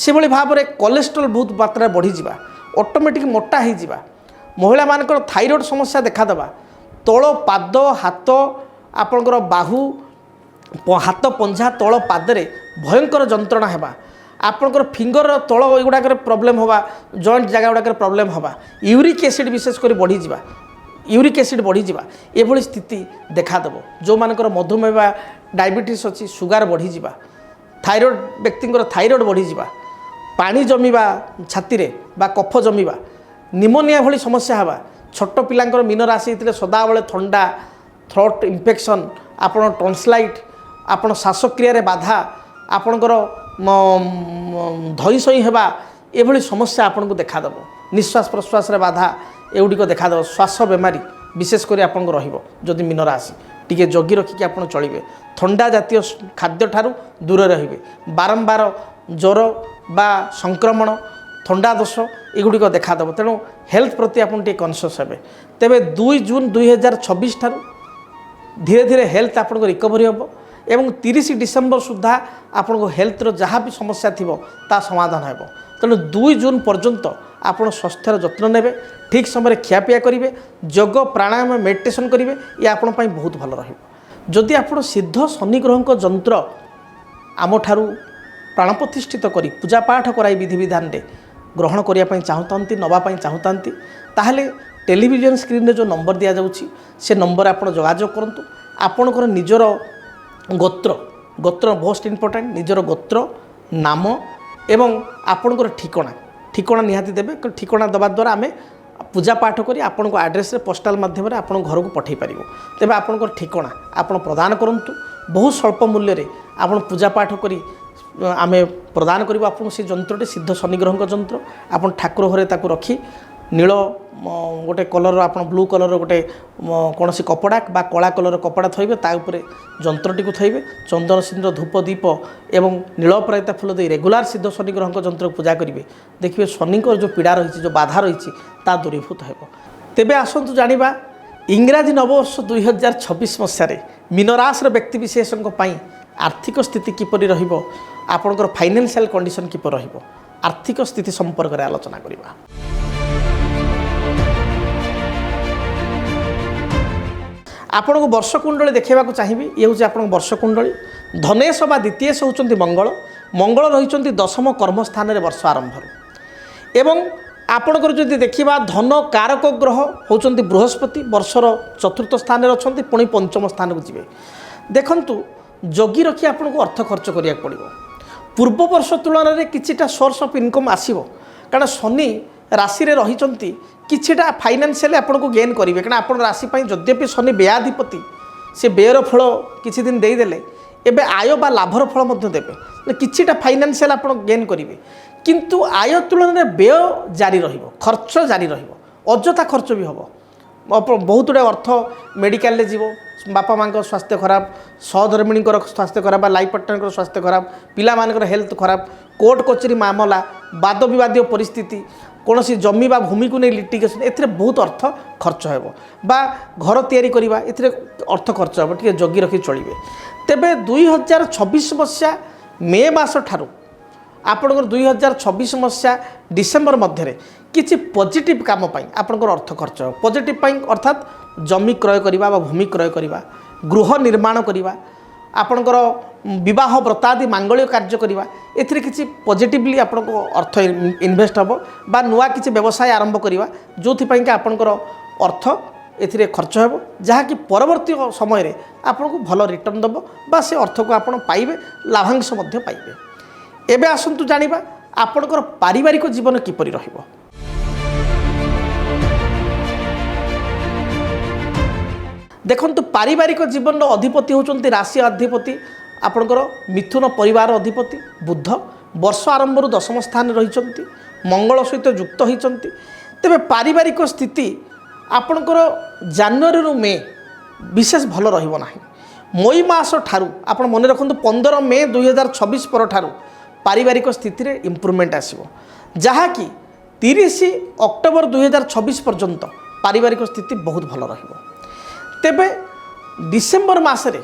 ସେଭଳି ଭାବରେ କୋଲେଷ୍ଟ୍ରଲ୍ ବହୁତ ମାତ୍ରାରେ ବଢ଼ିଯିବା, ଅଟୋମେଟିକ୍ ମୋଟା ହେଇଯିବା, ମହିଳାମାନଙ୍କର ଥାଇରଏଡ଼୍ ସମସ୍ୟା ଦେଖାଦେବା, ତଳ ପାଦ, ହାତ, ଆପଣଙ୍କର ବାହୁ, ହାତ ପଞ୍ଝା, ତଳ ପାଦରେ ଭୟଙ୍କର ଯନ୍ତ୍ରଣା ହେବା, ଆପଣଙ୍କର ଫିଙ୍ଗରର ତଳ ଏଗୁଡ଼ାକରେ ପ୍ରୋବ୍ଲେମ୍ ହେବା, ଜଏଣ୍ଟ ଜାଗା ଗୁଡ଼ାକରେ ପ୍ରୋବ୍ଲେମ୍ ହେବା, ୟୁରିକ୍ ଏସିଡ୍ ବିଶେଷ କରି ବଢ଼ିଯିବା, ୟୁରିକ୍ ଏସିଡ୍ ବଢ଼ିଯିବା ଏଭଳି ସ୍ଥିତି ଦେଖାଦେବ। ଯେଉଁମାନଙ୍କର ମଧୁମେହ ବା ଡାଇବେଟିସ୍ ଅଛି, ସୁଗାର ବଢ଼ିଯିବା, ଥାଇରଏଡ଼୍ ବ୍ୟକ୍ତିଙ୍କର ଥାଇରଏଡ଼୍ ବଢ଼ିଯିବା, ପାଣି ଜମିବା ଛାତିରେ ବା କଫ ଜମିବା, ନିମୋନିଆ ଭଳି ସମସ୍ୟା ହେବା, ଛୋଟ ପିଲାଙ୍କର ମୀନ ରାଶି ହେଇଥିଲେ ସଦାବେଳେ ଥଣ୍ଡା, ଥ୍ରୋଟ୍ ଇନଫେକ୍ସନ୍, ଆପଣ ଟନ୍ସିଲାଇଟ୍, ଆପଣ ଶ୍ୱାସକ୍ରିୟାରେ ବାଧା, ଆପଣଙ୍କର ଧଇଁସଇଁ ହେବା ଏଭଳି ସମସ୍ୟା ଆପଣଙ୍କୁ ଦେଖାଦେବ। ନିଶ୍ୱାସ ପ୍ରଶ୍ୱାସରେ ବାଧା ଏଗୁଡ଼ିକ ଦେଖାଦେବ। ଶ୍ୱାସ ବେମାରୀ ବିଶେଷ କରି ଆପଣଙ୍କୁ ରହିବ ଯଦି ମୀନ ରାଶି। टिके जगी रखिक आप चलिए थंडा जातीय खाद्य ठारू दूर रहिबे बारंबार ज्वर बा संक्रमण थंडा दोष एगुड़िक देखादेव तेणु हेल्थ प्रति आप कनसीयस हे तेबे 2 जून 2026 ठारू धीरे धीरे हेल्थ आपको रिकवरी हम एवं 30 डिसेम्बर सुधा आपको हेल्थर जहाँ भी समस्या थी ता समाधान हो तेणु 2 जून पर्यंत आप स्वास्थ्यर जत्न नेबे ठीक समय खियापिया करेंगे योग प्राणायाम मेडिटेशन करेंगे ये आपण बहुत भल रही आप सिद्ध शनि ग्रह जंत्र आम ठारू प्राण प्रतिष्ठित करी पूजा पाठ कराई विधि विधान रे ग्रहण करने चाहूँ नवापाई चाहूँ ताहले टेलीविजन स्क्रीन रे जो नंबर दि जाऊँगी से नंबर आप जोगाजोग करूँ आपणकर निजर गोत्र गोत्र मोस्ट इम्पोर्टेंट निजर गोत्र नाम एवं आपणकर ठिकणा ठिकणा निहाती देबे ठिकणा दबा द्वारा आम पूजा पाठ करी आपण को एड्रेस पोस्टाल माध्यम आपण घर को पठे पार तेज आपणकर ठिकणा आपण प्रदान करूँ बहुत स्वल्प मूल्य रे आपण पूजा पाठ करी आम प्रदान करूँ आपको से जंत्रटे सिद्ध शनिग्रह जंत्र आप ठाकुर घरे ताकू रखी नील गोटे कलर आप ब्लू कलर गोटे कौन सी कपड़ा बा कला कलर कपड़ा थोबे ताऊपर जंत्रटी को थोबे चंदन सिंदूर धूप दीप एवं नीलपराजिता फूल दे रेगुलार सिद्ध शनिग्रह जंत्र पूजा करेंगे देखिए शनि जो पीड़ा रही जो बाधा रही ता दूरीभूत हो तेबे आसतु जानिबा इंग्राजी नववर्ष 2026 मसीह मीनराशि व्यक्तिविशेषों आर्थिक स्थिति किपरि रहिबो आपणकर फाइनेंशियल कंडीशन किपर रहिबो आर्थिक स्थिति संपर्क में आलोचना करिबा। आपण को वर्ष कुंडली देखा चाहिए ये हूँ आप वर्ष कुंडली धनेश बा द्वितीयश होती मंगल मंगल रही दशम कर्मस्थान में वर्ष आरंभ एवं आपणकर जदि देखा धन कारक ग्रह होती बृहस्पति वर्षर चतुर्थ स्थान में अच्छा पुणी पंचम स्थान को जी देखु जगी रखी आपको अर्थ खर्च करिया पड़ो पूर्व वर्ष तुलन में किछिटा सोर्स ऑफ इनकम आसीबो कारण शनि राशि रे रही किछिटा फाइनेंशियली आपको गेन करेंगे कारण आप राशि यद्यपि शनि व्ययाधिपति से व्ययर फल किछि दिन देदेले एबे आय बा लाभर फल देवे किछिटा फाइनेंशियल आप गेन करेंगे किंतु आय तुलन में व्यय जारी रहिबो खर्च जारी रहिबो अजथा खर्च भी हम बहुत गुड़े अर्थ मेडिकल जीव बापा माँ स्वास्थ्य खराब सहधर्मिणी स्वास्थ्य खराब लाइफ पार्टनर स्वास्थ्य खराब पिला मानकर हेल्थ खराब कोर्ट कचेरी मामला वाद विवादीय परिस्थिति कौन सी जमी बा भूमि को नहीं लिटिगेशन ए बहुत अर्थ खर्च हो बा घर तैयारी करवा ए अर्थ खर्च हो टे जगी रखी चलिए तेबे 2026 मसीहा मे मास ठारू आपणकर 2026 मसीहा डिसेम्बर मध्य किसी पॉजिटिव काम आपणकर अर्थ खर्च हो पॉजिटिव अर्थात जमी क्रय करवा भूमि क्रय करवा गृह निर्माण करवा आपणकर विवाह व्रतादि मांगल्य कार्य करवा एथिरे किसी पॉजिटिवली आपको अर्थ इन्वेस्ट हम बा नुआ किसी व्यवसाय आरंभ करवा जो आपणकर अर्थ एथिरे खर्च हो जहाँकि परवर्ती समय रे आपको भल रिटर्न दब बा से अर्थ को आप पाइबे लाभांश पाइबे। एबे आसंतु जानिबा आपणकर पारिवारिक जीवन किपरि रहिबो। देखंतु पारिवारिक जीवन अधिपति होचंती राशि अधिपति आपणकर मिथुन परिवार अधिपति बुध वर्ष आरंभ दशम स्थान रही मंगल सहित युक्त होती तेरे पारिवारिक स्थिति आपणकर जनवरी मे विशेष भल रहिबो नाही मई मास ठारू आपण मन रखु 15 मे 2026 पर ठारू पारिवारिक स्थिति रे इम्प्रूवमेंट आसीबो जहाँकि 30 अक्टोबर 2026 पर्यंत पारिवारिक स्थिति बहुत भल रहिबो। तेबे डिसेम्बर मासरे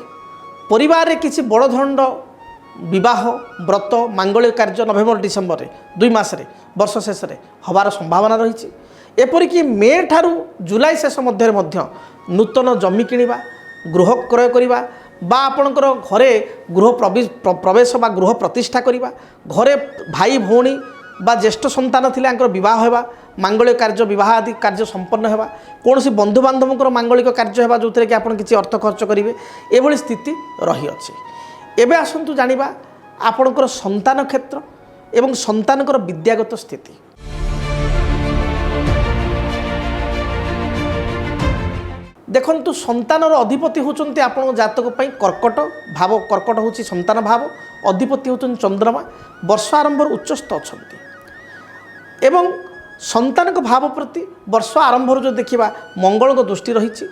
परिवार रे किसी बड़ धरण्ड विवाह व्रत मांगल्य कार्य नवेम्बर डिसेम्बर 2 मासरे वर्ष शेष हबार संभावना रही एपरिक मे ठारू जुलाई शेष मध्य नूतन जमी किणवा गृह क्रय करवा बा आपणकर घरे गृह प्रवेश बा गृह प्रतिष्ठा करवा घरे भाई भौणी बा ज्येष्ठ संतान थिले विवाह होगा मांगल्य कार्य विवाह आदि कार्य संपन्न होगा कौन सी बंधुबांधव मांगलिक कार्य होगा जो कि आप किसी अर्थ खर्च करेंगे ये स्थिति रही अच्छी। एबे आसंतु जानिबा आपणकर संतान क्षेत्र एवं संतानकर विद्यागत स्थिति। देखंतु संतानर अधिपति होचंती आपण जातक पई कर्कट भाव कर्कट होची संतान भाव अधिपति होचन चंद्रमा वर्ष आरंभ उच्चस्थ अछंती एवं संतान भाव प्रति वर्ष आरंभ जो देखा मंगल को दृष्टि रही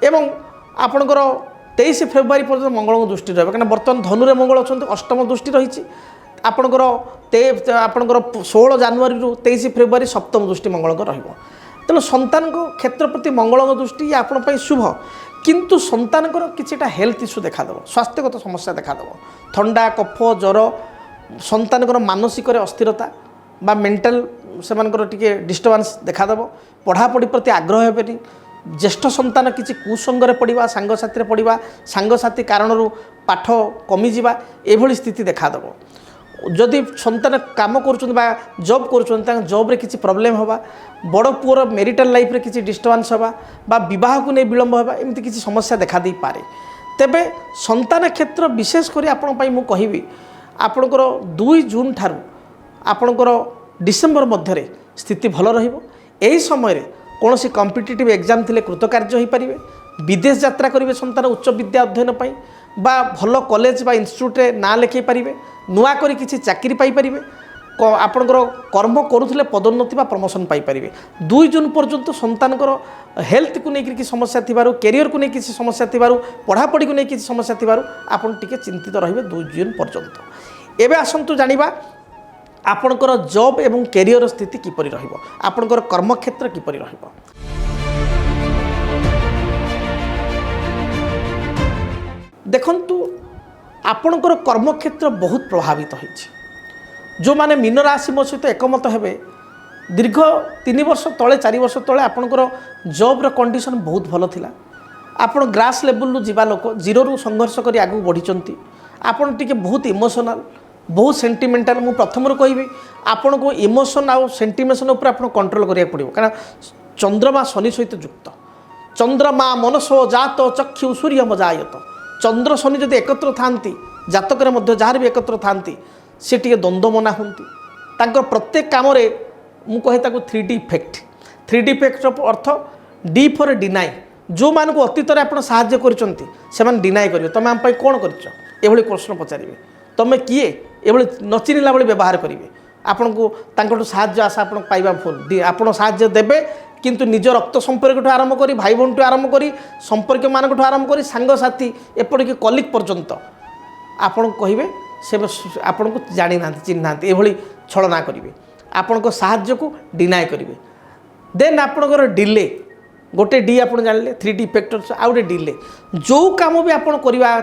एवं आपणकर 23 फेब्रुआरी पर्यटन मंगल दृष्टि रहा कहीं बर्तमान धनु में मंगल अच्छा अष्टम दृष्टि रही आपणकर आपणकर 16 जनवरी 23 फेब्रुआरी सप्तम दृष्टि मंगल तेणु संतान क्षेत्र प्रति मंगल दृष्टि आपण शुभ किंतु संतान किसी हेल्थ इश्यू देखादेव स्वास्थ्यगत समस्या देखादेव थंडा कफ ज्वर संतान मानसिक अस्थिरता बा मेंटल से टे डिस्टर्बांस देखादेव पढ़ापढ़ी प्रति आग्रह हेनी ज्येष्ठ संतान किसी कुसंगे पड़ा सांगसाथी पड़ा सांगसाथी कारण पाठ कमिजा एभली स्थिति देखादेव जदि संतान काम कर जॉब कर जॉब रे किसी प्रॉब्लम होगा बड़ पुअर मेरिटल लाइफ रे किसी डिस्टर्बांस होगा बा विवाह को नहीं विलंब होगा एमती किसी समस्या देखा दे पारे तेबे संतान क्षेत्र विशेषकर आपण कहि आपणकर 2 जून ठारू आपणकर डिसेम्बर मध्य स्थिति भल रहिबो एही समय रे कौन सी कॉम्पिटिटिव एग्जाम थिले कृतकार्य हो पारे विदेश यात्रा करेंगे संतान उच्च विद्या अध्ययन पाई बा भल कॉलेज बा इंस्टीट्यूट रे ना लिखै पारिबे नुआ करी किसी चाकरी पाई पारिबे आपणकर कर्म करुले पदोन्नति बा प्रमोशन पाई पारिबे 2 जून पर्यंत संतानकर हेल्थ को लेकर किसी समस्या थिबारु कैरियर को लेकर किसी समस्या थिबारु पढ़ापढ़ी को लेकर किसी समस्या थिबारु आपण टिके चिंतित रहिबे 2 जून पर्यंत एबे आसंतु जानिबा आपणकर जॉब एवं कैरियर स्थिति किपरि रहिबो आपणकर कर्मक्षेत्र किपरि रहिबो देखंतु आपणकर कर्मक्षेत्र बहुत प्रभावित होइछि जो माने मीन राशि मो सहित एकमत हेबे दीर्घ 3 वर्ष तले 4 वर्ष तले आपणकर जॉब रो कंडीशन बहुत भलो थिला आपण ग्रास लेवल रु जीवा लोक जीरो रु संघर्ष करी आगु बढ़िचंती आपण टिके बहुत इमोशनल बहुत सेंटिमेंटाल मु प्रथम रो कहबी आपण को इमोशन आ सेंटिमेशन ऊपर आपण कंट्रोल करिया पड़िबो कारण चंद्रमा शनि सहित युक्त चंद्रमा मनसो जात चक्षु सूर्य मजायत चंद्र शनि जदि एकत्र थांती जातक जहाँ भी एकत्र थांती सी टे द्वंद्वमना होती तांकर प्रत्येक कम मु कहे 3D effect 3D effect earth D for deny जो मान को अतीत आप साहाय्य कर डिनाई कर तुम आम कौन कर प्रश्न पचारे तुम किए ये नचिनिला भाई व्यवहार करेंगे आपण को साहाय्य आशा आप पाइबा भूल आप साहाय्य देवे किंतु निज रक्त संपर्क आरंभ कर भाई भौणी आरंभ कर संपर्क मान आरंभ कर सांगसाथी एपरिक कलिग पर्यंत आपण कहे से आपण को जानी ना चिन्ह ये छलना करेंगे आपण को साहाय्य को डिनाई करेंगे देन आपणकर डिले गोटे डी आप जानले 3D इफेक्ट आउ गोटे डिले जो काम भी आप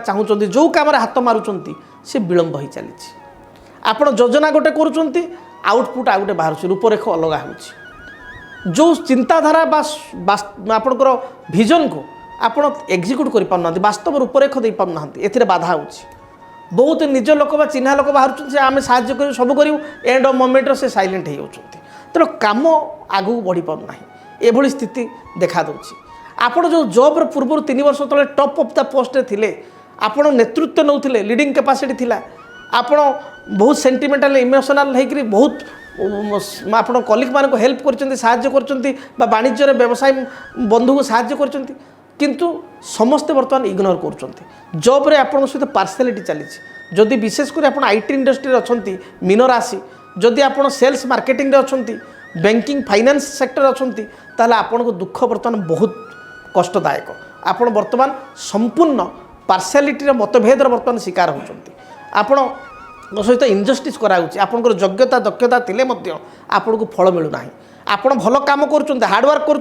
चाहते जो कम हाथ मारुंट से विलंब हो चली आप योजना गोटे करुँच आउटपुट आ गए बाहर रूपरेख अलग हो जो चिंताधारा आपणकर विजन को आप एक्जिक्यूट कर पारना वास्तव रूपरेख दे पारना ए बाधा हो बहुत निज लोक चिन्हा लोक बाहर आम साहय कर सब करूँ एंड ऑफ मोमेंट से साइलेंट हो तेणु कम आगू बढ़ी पारना एभली स्थिति देखा दूची आपण जो जॉब पूर्व 3 वर्ष तले टॉप ऑफ द पोस्ट थे आपण नेतृत्व नौथिले लीडिंग कैपेसिटी थिला आपण बहुत सेंटिमेंटल इमोशनल होकर बहुत आपण कलिग मान हेल्प कर साहाय्य कर वाणिज्य व्यवसाय बंधु को साहाय्य कर किंतु समस्ते बर्तमान इग्नोर कर जॉब रे आपण सहित पार्शियलिटी चली जदि विशेषकर आप आईटी इंडस्ट्री अच्छा मीन राशि जदि आप सेल्स मार्केटिंग अच्छा बैंकिंग फाइनेंस सेक्टर अच्छा ताहले आपण को दुख बर्तमान बहुत कष्टदायक आपण बर्तमान संपूर्ण पार्शियलिटी मतभेद बर्तमान शिकार होती आपण सहित इनजस्टिस कराऊँच आपंकर योग्यता दक्षता थिले मध्य आपण को फल मिलूना आपण भल काम कर हार्डवर्क कर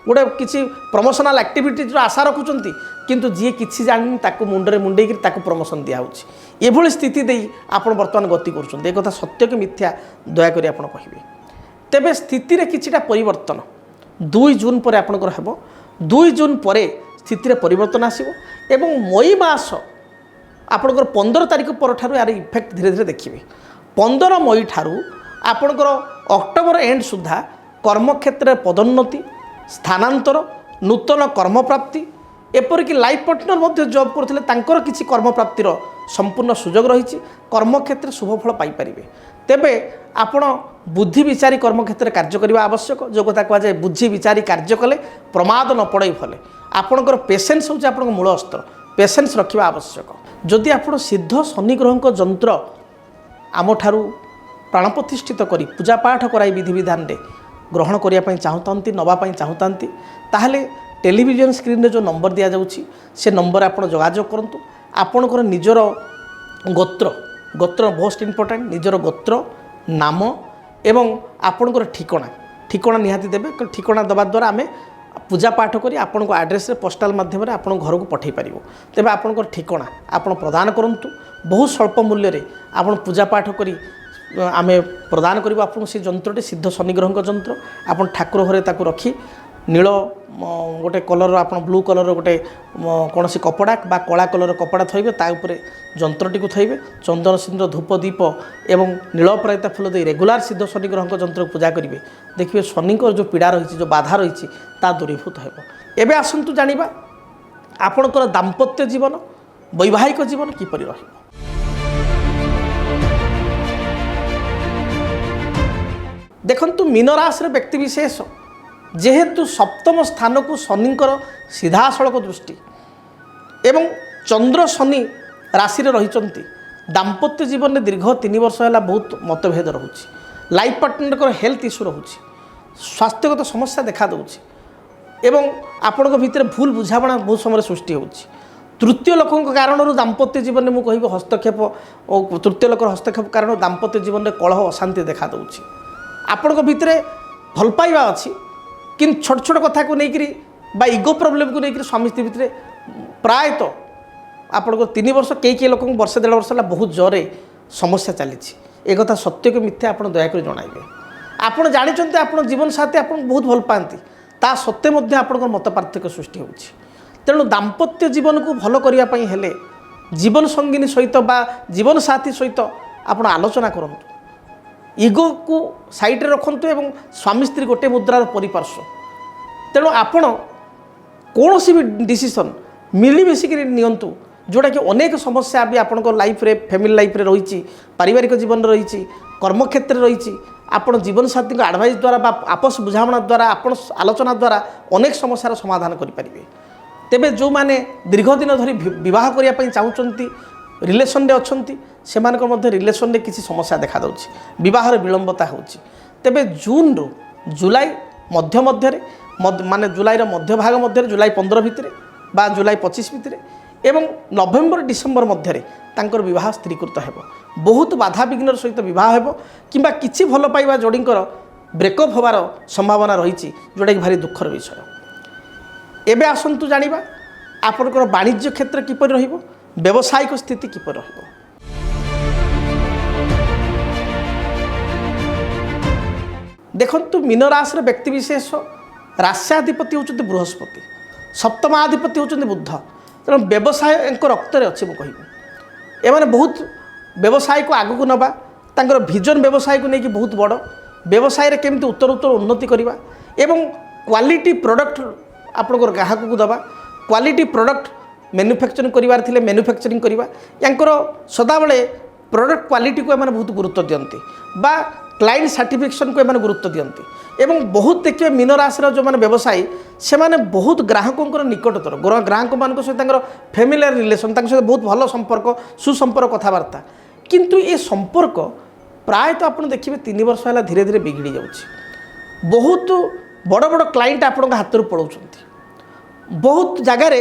गोटे किसी प्रमोशनल एक्टिविटीज आशा रखुंट किंतु जी किसी जानी मुंडे मुंडे प्रमोशन दिखाऊँच ये स्थिति दे आपण बर्तमान गति कर सत्य कि मिथ्या दयाकोरी आप कहे तेबे स्थिति रे किछिटा परिवर्तन 2 जून पर आपणकर हेबो 2 जून पर स्थिति रे परिवर्तन आसीबो एवं मई मास आपणकर 15 तारिख पर ठारू यार इफेक्ट धीरे धीरे देखिए 15 मई ठारू आपणकर अक्टोबर एंड सुधा कर्मक्षेत्र पदोन्नति स्थानांतर नूतन कर्मप्राप्ति एपरिक लाइफ पार्टनर मध्य जॉब करथिले तांकर किछि कर्मप्राप्तिर संपूर्ण सुजोग रही कर्मक्षेत्र शुभफल पाइपर तेबे आपण बुद्धि विचारी कर्मक्षेत्र कार्य करने आवश्यक जो कथा कहुए बुद्धि विचारी कार्य कले प्रमाद न पड़े फले आपणकर पेसेंस होची आपणकर मूल अस्त्र पेसेंस रखा आवश्यक जदि आप सिद्ध शनि ग्रह जंत्र आम ठारू प्राण प्रतिष्ठित करी पूजा पाठ कराई विधि विधान रे ग्रहण करने चाहता नवापाई चाहता ताहले टेलीविजन स्क्रीन जो नंबर दि जाऊँगी से नंबर आप जोगाजोग करूँ आपणकर निजर गोत्र गोत्र मोस्ट इंपोर्टेंट निजर गोत्र नाम एवं आपणकर ठिकणा ठिकणा निहाती देबे ठिकणा दबा द्वारा आम पूजा पाठ करी आपण आड्रेस पोस्टाल माध्यम आपण घर को पठे पार तेज आपणकर ठिकणा आपण प्रदान करूँ बहुत स्वल्प मूल्य रे आपण पूजा पाठ करी आम प्रदान करूँ आपको से जंत्रटी सिद्ध शनिग्रह जंत्र आप ठाकुर घरे ताकू रखी नील गोटे कलर आप ब्लू कलर गोटे कौन सी कपड़ा बा कला कलर कपड़ा थोबे ताऊपर जंत्रटी को थोबे चंदन सिंदूर धूप दीप एवं नीलपराजिता फूल दे रेगुलार सिद्ध शनिग्रह जंत्र को पूजा करेंगे देखिए शनि जो पीड़ा रही जो बाधा रही ता दूरीभूत हो आसतु जाना आपणकर दाम्पत्य जीवन वैवाहिक जीवन किपरि रहिबो। देखंतु मीन राशि व्यक्ति विशेष जेहेतु सप्तम स्थान को शनिकर सीधासलख दृष्टि एवं चंद्र शनि राशि रही दाम्पत्य जीवन में दीर्घ 3 वर्ष है बहुत मतभेद रोचे लाइफ पार्टनर को हेल्थ इश्यू रोचे स्वास्थ्यगत समस्या देखा दूसरी एवं आपण भितर भूल बुझाणा बहुत समय सृष्टि होची तृतीय लोकों कारण दाम्पत्य जीवन में मुझे हस्तक्षेप और तृतीय लोक हस्तक्षेप कारण दाम्पत्य जीवन में कलह अशांति देखा दूसरी आपण भितर भल पाइबा अच्छी कि छोट छोट कथा को लेकर इगो प्रोब्लेम को लेकर स्वामी स्त्री भितर प्रायतः आपण को 3 वर्ष कई लोक वर्ष 1.5 वर्ष है बहुत जोरे समस्या चली एक सत्य को मिथ्या आप दयाक जनइबे आप जानते आप जीवन साथी आप बहुत भल पाती ता सत्वे आप मत पार्थक्य सृष्टि हो तेणु दाम्पत्य जीवन को भल करने हेले जीवन संगिनी सहित बा जीवन साथी सहित आप आलोचना करूँ इगो को साइड रखु एवं स्वामी स्त्री गोटे मुद्रार परिपार्श्व तेणु आपण कौन सी भी डिसीजन मिलमिशिक नियंतु जोटा कि अनेक समस्या भी आपण लाइफ रे फैमिली लाइफ रे रही पारिवारिक जीवन रही कर्मक्षेत्र रही आपण जीवन साथी को एडवाइस द्वारा बा आपस बुझाणा द्वारा आपण आलोचना द्वारा अनेक समस्यार समाधान करें तेबे जो माने दीर्घ दिन धरी विवाह करने चाहूँगी रिलेशन रे अच्छी से रिलेशन रे किसी समस्या देखा दूसरी विवाह विलंबता होची तेबे जून रु जुलाई मध्य मध्य माने जुलाई मध्य भाग मध्य जुलाई 15 भितर बा जुलाई 25 भितर एवं नवेम्बर डिसेम्बर मध्य तांकर विवाह स्थिरीकृत हेबो बहुत बाधा विघ्न सहित विवाह हेबो किंबा किछि भल पाइबा जोड़ींकर ब्रेकअप होबार संभावना रही जोटा कि भारी दुखर विषय। एबे आसंतु जानिबा आपनकर वाणिज्य क्षेत्र किपर रहिबो व्यावसायिक स्थिति किपर रहिबो। देखंतु मीन राशि व्यक्ति विशेष राश्याधिपति होचंती बृहस्पति सप्तमाधिपति होचंती बुध तेणु व्यवसाय रक्त अच्छे मुझे कहबी एमाने बहुत व्यवसाय को आगू नवा तांकर विजन व्यवसाय को लेकिन बहुत बड़ व्यवसाय केमती उत्तर उत्तर उन्नति करवा एवं क्वालिटी प्रोडक्ट आपंकर ग्राहक को दवा क्वालिटी प्रोडक्ट मैन्युफैक्चरिंग करार थे मैन्युफैक्चरिंग करवा यांकर सदाबले प्रोडक्ट क्वालिटी को एमाने बहुत गुरुत्व दियंती बा क्लाइंट सर्टिफिकेशन को एमाने गुरुत्व दियंती एवं बहुत देखिए मीन राशि जो मैंने व्यवसायी से माने बहुत ग्राहकों निकटतर ग्राहक मान सहित फैमिलियर रिलेशन सहित बहुत भल संपर्क सुसंपर्क कथबार्ता किंतु ये संपर्क प्रायतः आप देखिए 3 वर्ष है धीरे धीरे बिगड़ी जाऊँगी बहुत बड़ बड़ क्लाइंट आपण हाथ पड़ाऊँच बहुत जगार